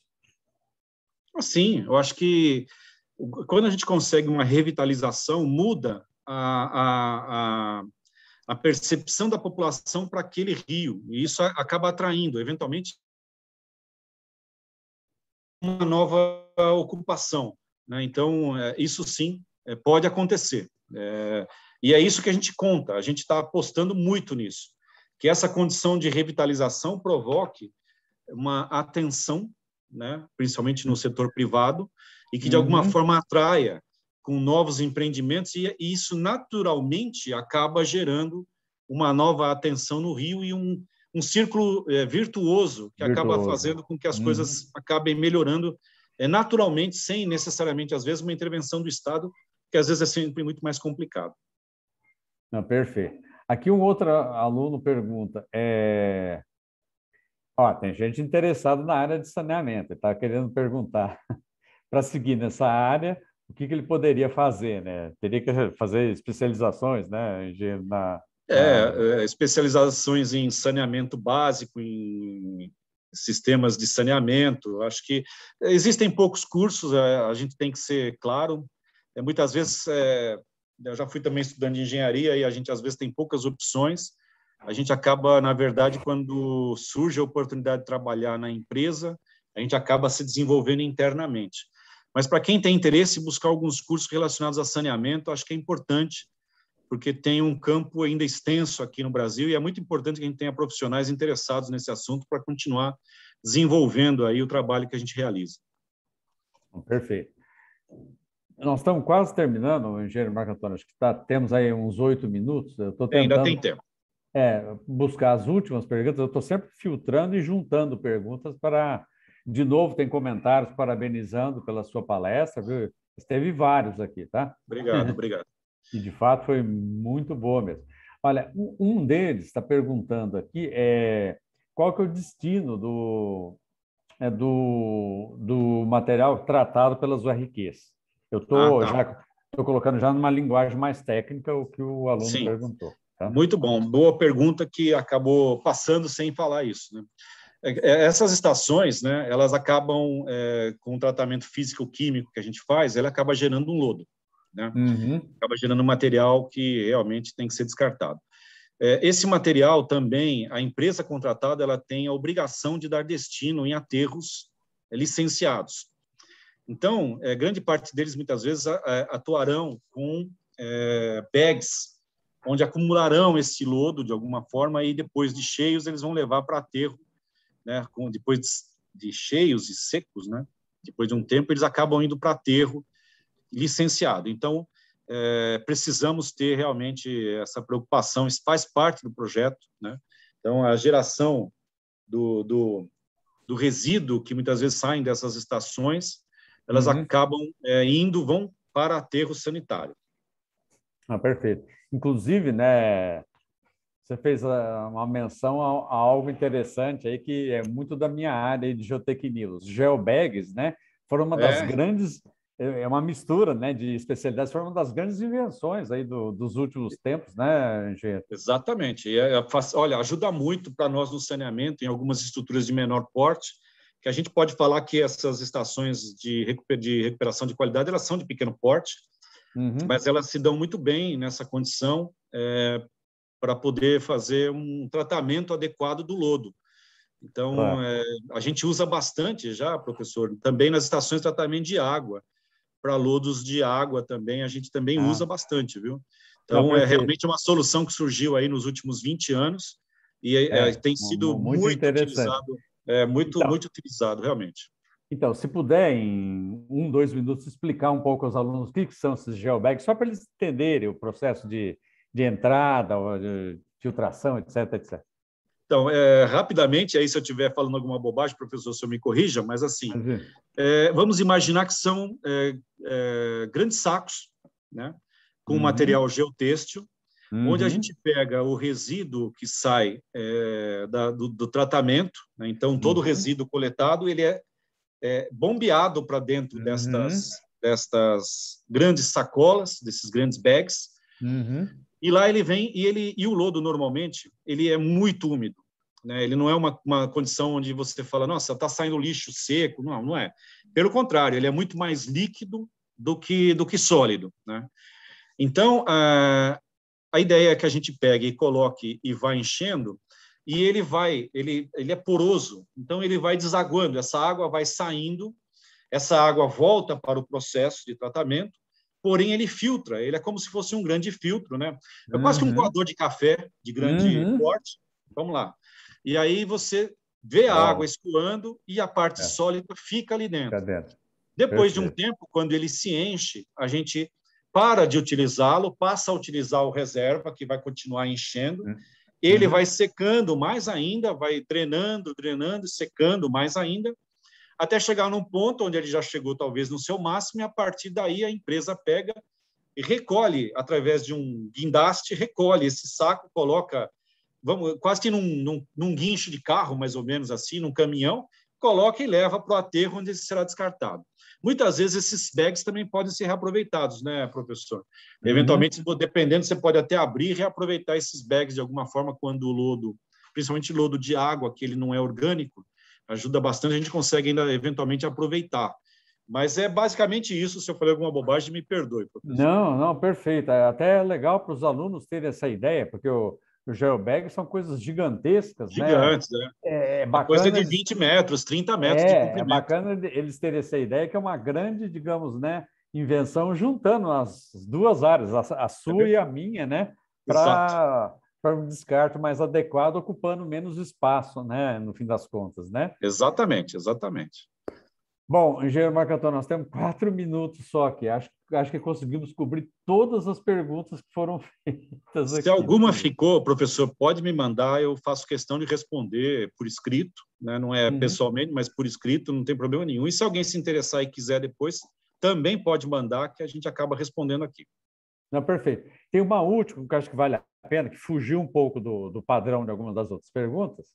Sim, eu acho que quando a gente consegue uma revitalização, muda a percepção da população para aquele rio, e isso acaba atraindo, eventualmente, uma nova ocupação, né? Então, isso sim pode acontecer. E é isso que a gente conta, a gente está apostando muito nisso, que essa condição de revitalização provoque uma atenção, né, principalmente no setor privado, e que, de alguma forma, atraia com novos empreendimentos, e isso naturalmente acaba gerando uma nova atenção no Rio e um círculo virtuoso que acaba fazendo com que as coisas acabem melhorando naturalmente, sem necessariamente, às vezes, uma intervenção do Estado, que às vezes é sempre muito mais complicado. Não, perfeito. Aqui um outro aluno pergunta, tem gente interessada na área de saneamento, está querendo perguntar, para seguir nessa área, o que ele poderia fazer, né? Teria que fazer especializações, né? Especializações em saneamento básico, em sistemas de saneamento. Acho que existem poucos cursos, a gente tem que ser claro. Muitas vezes, eu já fui também estudante de engenharia e a gente às vezes tem poucas opções. A gente acaba, na verdade, quando surge a oportunidade de trabalhar na empresa, a gente acaba se desenvolvendo internamente. Mas para quem tem interesse, buscar alguns cursos relacionados a saneamento, acho que é importante, porque tem um campo ainda extenso aqui no Brasil e é muito importante que a gente tenha profissionais interessados nesse assunto para continuar desenvolvendo aí o trabalho que a gente realiza. Perfeito. Nós estamos quase terminando, engenheiro Marco Antônio, acho que temos aí uns 8 minutos. Eu estou tentando ainda tem tempo. Buscar as últimas perguntas. Eu estou sempre filtrando e juntando perguntas para... De novo, tem comentários parabenizando pela sua palestra, viu? Teve vários aqui, tá? Obrigado, obrigado. E, de fato, foi muito boa mesmo. Olha, um deles está perguntando aqui qual que é o destino do material tratado pelas URQs. Eu estou colocando já numa linguagem mais técnica o que o aluno perguntou. Tá? Muito bom. Boa pergunta que acabou passando sem falar isso, né? Essas estações, né, elas acabam, com o tratamento físico-químico que a gente faz, ela acaba gerando um lodo, né? Acaba gerando um material que realmente tem que ser descartado. Esse material também, a empresa contratada, ela tem a obrigação de dar destino em aterros licenciados. Então, grande parte deles, muitas vezes, atuarão com bags, onde acumularão esse lodo, de alguma forma, e depois de cheios, eles vão levar para aterro, né? Depois de cheios e secos, né? Depois de um tempo, eles acabam indo para aterro licenciado. Então, precisamos ter realmente essa preocupação, isso faz parte do projeto, né? Então, a geração do resíduo que muitas vezes saem dessas estações, elas acabam vão para aterro sanitário. Perfeito. Inclusive, né, você fez uma menção a algo interessante aí que é muito da minha área de geotecnia. Os geobags, né, foram uma das grandes, uma mistura, né, de especialidades, foram uma das grandes invenções aí dos últimos tempos, né, engenheiro? Exatamente. Olha, ajuda muito para nós no saneamento, em algumas estruturas de menor porte, que a gente pode falar que essas estações de recuperação de qualidade, elas são de pequeno porte, mas elas se dão muito bem nessa condição, para poder fazer um tratamento adequado do lodo. Então, a gente usa bastante já, professor, também nas estações de tratamento de água, para lodos de água também, a gente também usa bastante, viu? Então, é realmente uma solução que surgiu aí nos últimos 20 anos e tem sido muito utilizado, muito utilizado, realmente. Então, se puder, em 2 minutos, explicar um pouco aos alunos o que são esses geobags, só para eles entenderem o processo de entrada, de filtração, etc, etc. Então, rapidamente, aí se eu estiver falando alguma bobagem, professor, o senhor me corrija, mas assim, vamos imaginar que são grandes sacos, né, com material geotêxtil, onde a gente pega o resíduo que sai do tratamento, né, então todo o resíduo coletado ele é bombeado para dentro destas grandes sacolas, desses grandes bags, e lá ele vem e o lodo normalmente ele é muito úmido, né? Ele não é uma condição onde você fala, nossa, está saindo lixo seco, não é. Pelo contrário, ele é muito mais líquido do que sólido, né? Então a ideia é que a gente pegue e coloque e vá enchendo, e ele é poroso, então ele vai desaguando, essa água vai saindo essa água volta para o processo de tratamento, porém ele filtra, ele é como se fosse um grande filtro, né? É quase que um coador de café de grande porte. Vamos lá. E aí você vê a água escoando e a parte sólida fica ali dentro. Depois de um tempo, quando ele se enche, a gente para de utilizá-lo, passa a utilizar o reserva, que vai continuar enchendo. Ele vai secando mais ainda, vai drenando, drenando, secando mais ainda, até chegar num ponto onde ele já chegou talvez no seu máximo, e a partir daí a empresa pega e recolhe, através de um guindaste, recolhe esse saco, coloca quase que num guincho de carro, mais ou menos assim, num caminhão, coloca e leva para o aterro onde ele será descartado. Muitas vezes esses bags também podem ser reaproveitados, né, professor? Eventualmente, dependendo, você pode até abrir e reaproveitar esses bags de alguma forma quando o lodo, principalmente lodo de água, que ele não é orgânico, ajuda bastante, a gente consegue ainda eventualmente aproveitar. Mas é basicamente isso. Se eu falei alguma bobagem, me perdoe, professor. Não, perfeito. É até legal para os alunos terem essa ideia, porque o geobag são coisas gigantescas, Gigantes, né? É bacana, coisa de 20 metros, 30 metros de comprimento. É bacana eles terem essa ideia, que é uma grande, digamos, né, invenção, juntando as duas áreas, a sua e a minha, né, para um descarte mais adequado, ocupando menos espaço, né, no fim das contas, né? Exatamente. Bom, engenheiro Marco Antônio, nós temos 4 minutos só aqui. Acho que conseguimos cobrir todas as perguntas que foram feitas aqui. Se alguma ficou, professor, pode me mandar, eu faço questão de responder por escrito, né? Não é pessoalmente, mas por escrito, não tem problema nenhum. E se alguém se interessar e quiser depois, também pode mandar, que a gente acaba respondendo aqui. Não, perfeito. Tem uma última que eu acho que vale a pena, que fugiu um pouco do padrão de algumas das outras perguntas.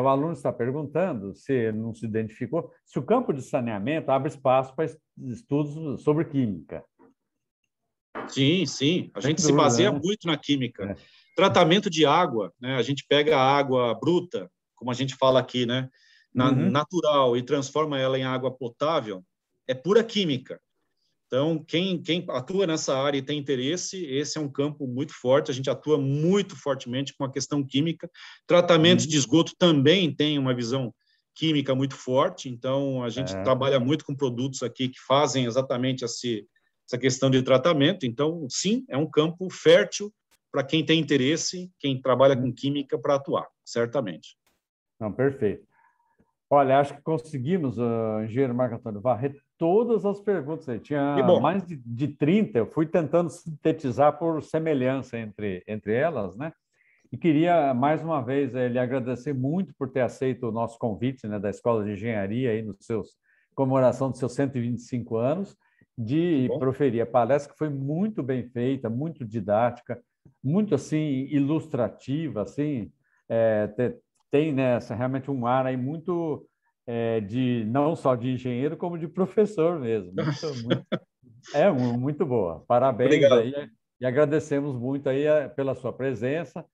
O aluno está perguntando, se não se identificou, se o campo de saneamento abre espaço para estudos sobre química. Sim. A gente se baseia muito na química. Tratamento de água, né? A gente pega a água bruta, como a gente fala aqui, né? Natural, e transforma ela em água potável, é pura química. Então, quem atua nessa área e tem interesse, esse é um campo muito forte, a gente atua muito fortemente com a questão química. Tratamento de esgoto também tem uma visão química muito forte, então a gente trabalha muito com produtos aqui que fazem exatamente essa questão de tratamento. Então, sim, é um campo fértil para quem tem interesse, quem trabalha com química para atuar, certamente. Não, perfeito. Olha, acho que conseguimos, engenheiro Marco Antônio, varrer todas as perguntas. Aí. Tinha mais de 30, eu fui tentando sintetizar por semelhança entre elas, né? E queria, mais uma vez, lhe agradecer muito por ter aceito o nosso convite, né, da Escola de Engenharia, aí comemoração dos seus 125 anos, de proferir a palestra, que foi muito bem feita, muito didática, muito, assim, ilustrativa, assim, tem, né, realmente um ar aí muito não só de engenheiro, como de professor mesmo. Muito boa. Parabéns. Obrigado. Aí e agradecemos muito aí pela sua presença.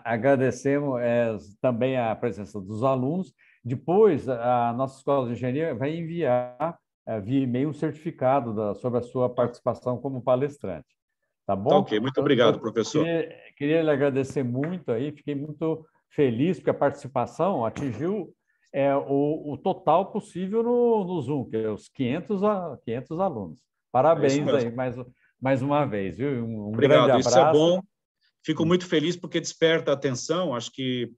Agradecemos também a presença dos alunos. Depois, a nossa Escola de Engenharia vai enviar via e-mail um certificado sobre a sua participação como palestrante. Tá bom? Tá ok. Muito obrigado, professor. Queria lhe agradecer muito aí. Fiquei muito feliz porque a participação atingiu o total possível no Zoom, que é os 500 alunos. Parabéns aí mais uma vez, viu? Um grande abraço. Isso é bom. Fico muito feliz porque desperta a atenção. Acho que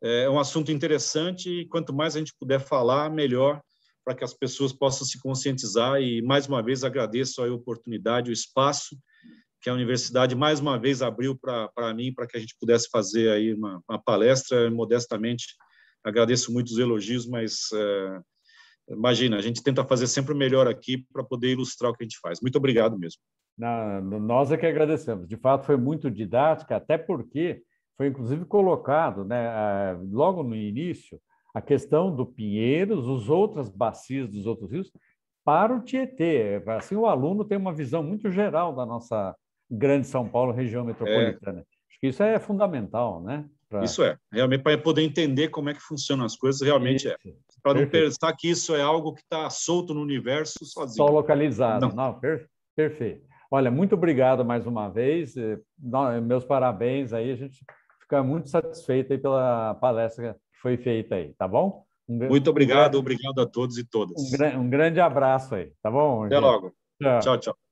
é um assunto interessante e quanto mais a gente puder falar, melhor, para que as pessoas possam se conscientizar. E, mais uma vez, agradeço a oportunidade, o espaço que a universidade, mais uma vez, abriu para mim, para que a gente pudesse fazer aí uma palestra. Modestamente, agradeço muito os elogios, mas imagina, a gente tenta fazer sempre o melhor aqui para poder ilustrar o que a gente faz. Muito obrigado mesmo. Nós é que agradecemos. De fato, foi muito didática, até porque foi, inclusive, colocado, né, logo no início, a questão do Pinheiros, as outras bacias dos outros rios, para o Tietê. Assim, o aluno tem uma visão muito geral da nossa grande São Paulo, região metropolitana. Acho que isso é fundamental, né? Isso realmente para poder entender como é que funcionam as coisas, realmente para não pensar que isso é algo que está solto no universo sozinho. Só localizado. Não, perfeito. Olha, muito obrigado mais uma vez. Meus parabéns aí. A gente fica muito satisfeito aí pela palestra que foi feita aí, tá bom? Muito obrigado, obrigado a todos e todas. Um grande abraço aí, tá bom? Até logo. Tchau. Tchau, tchau.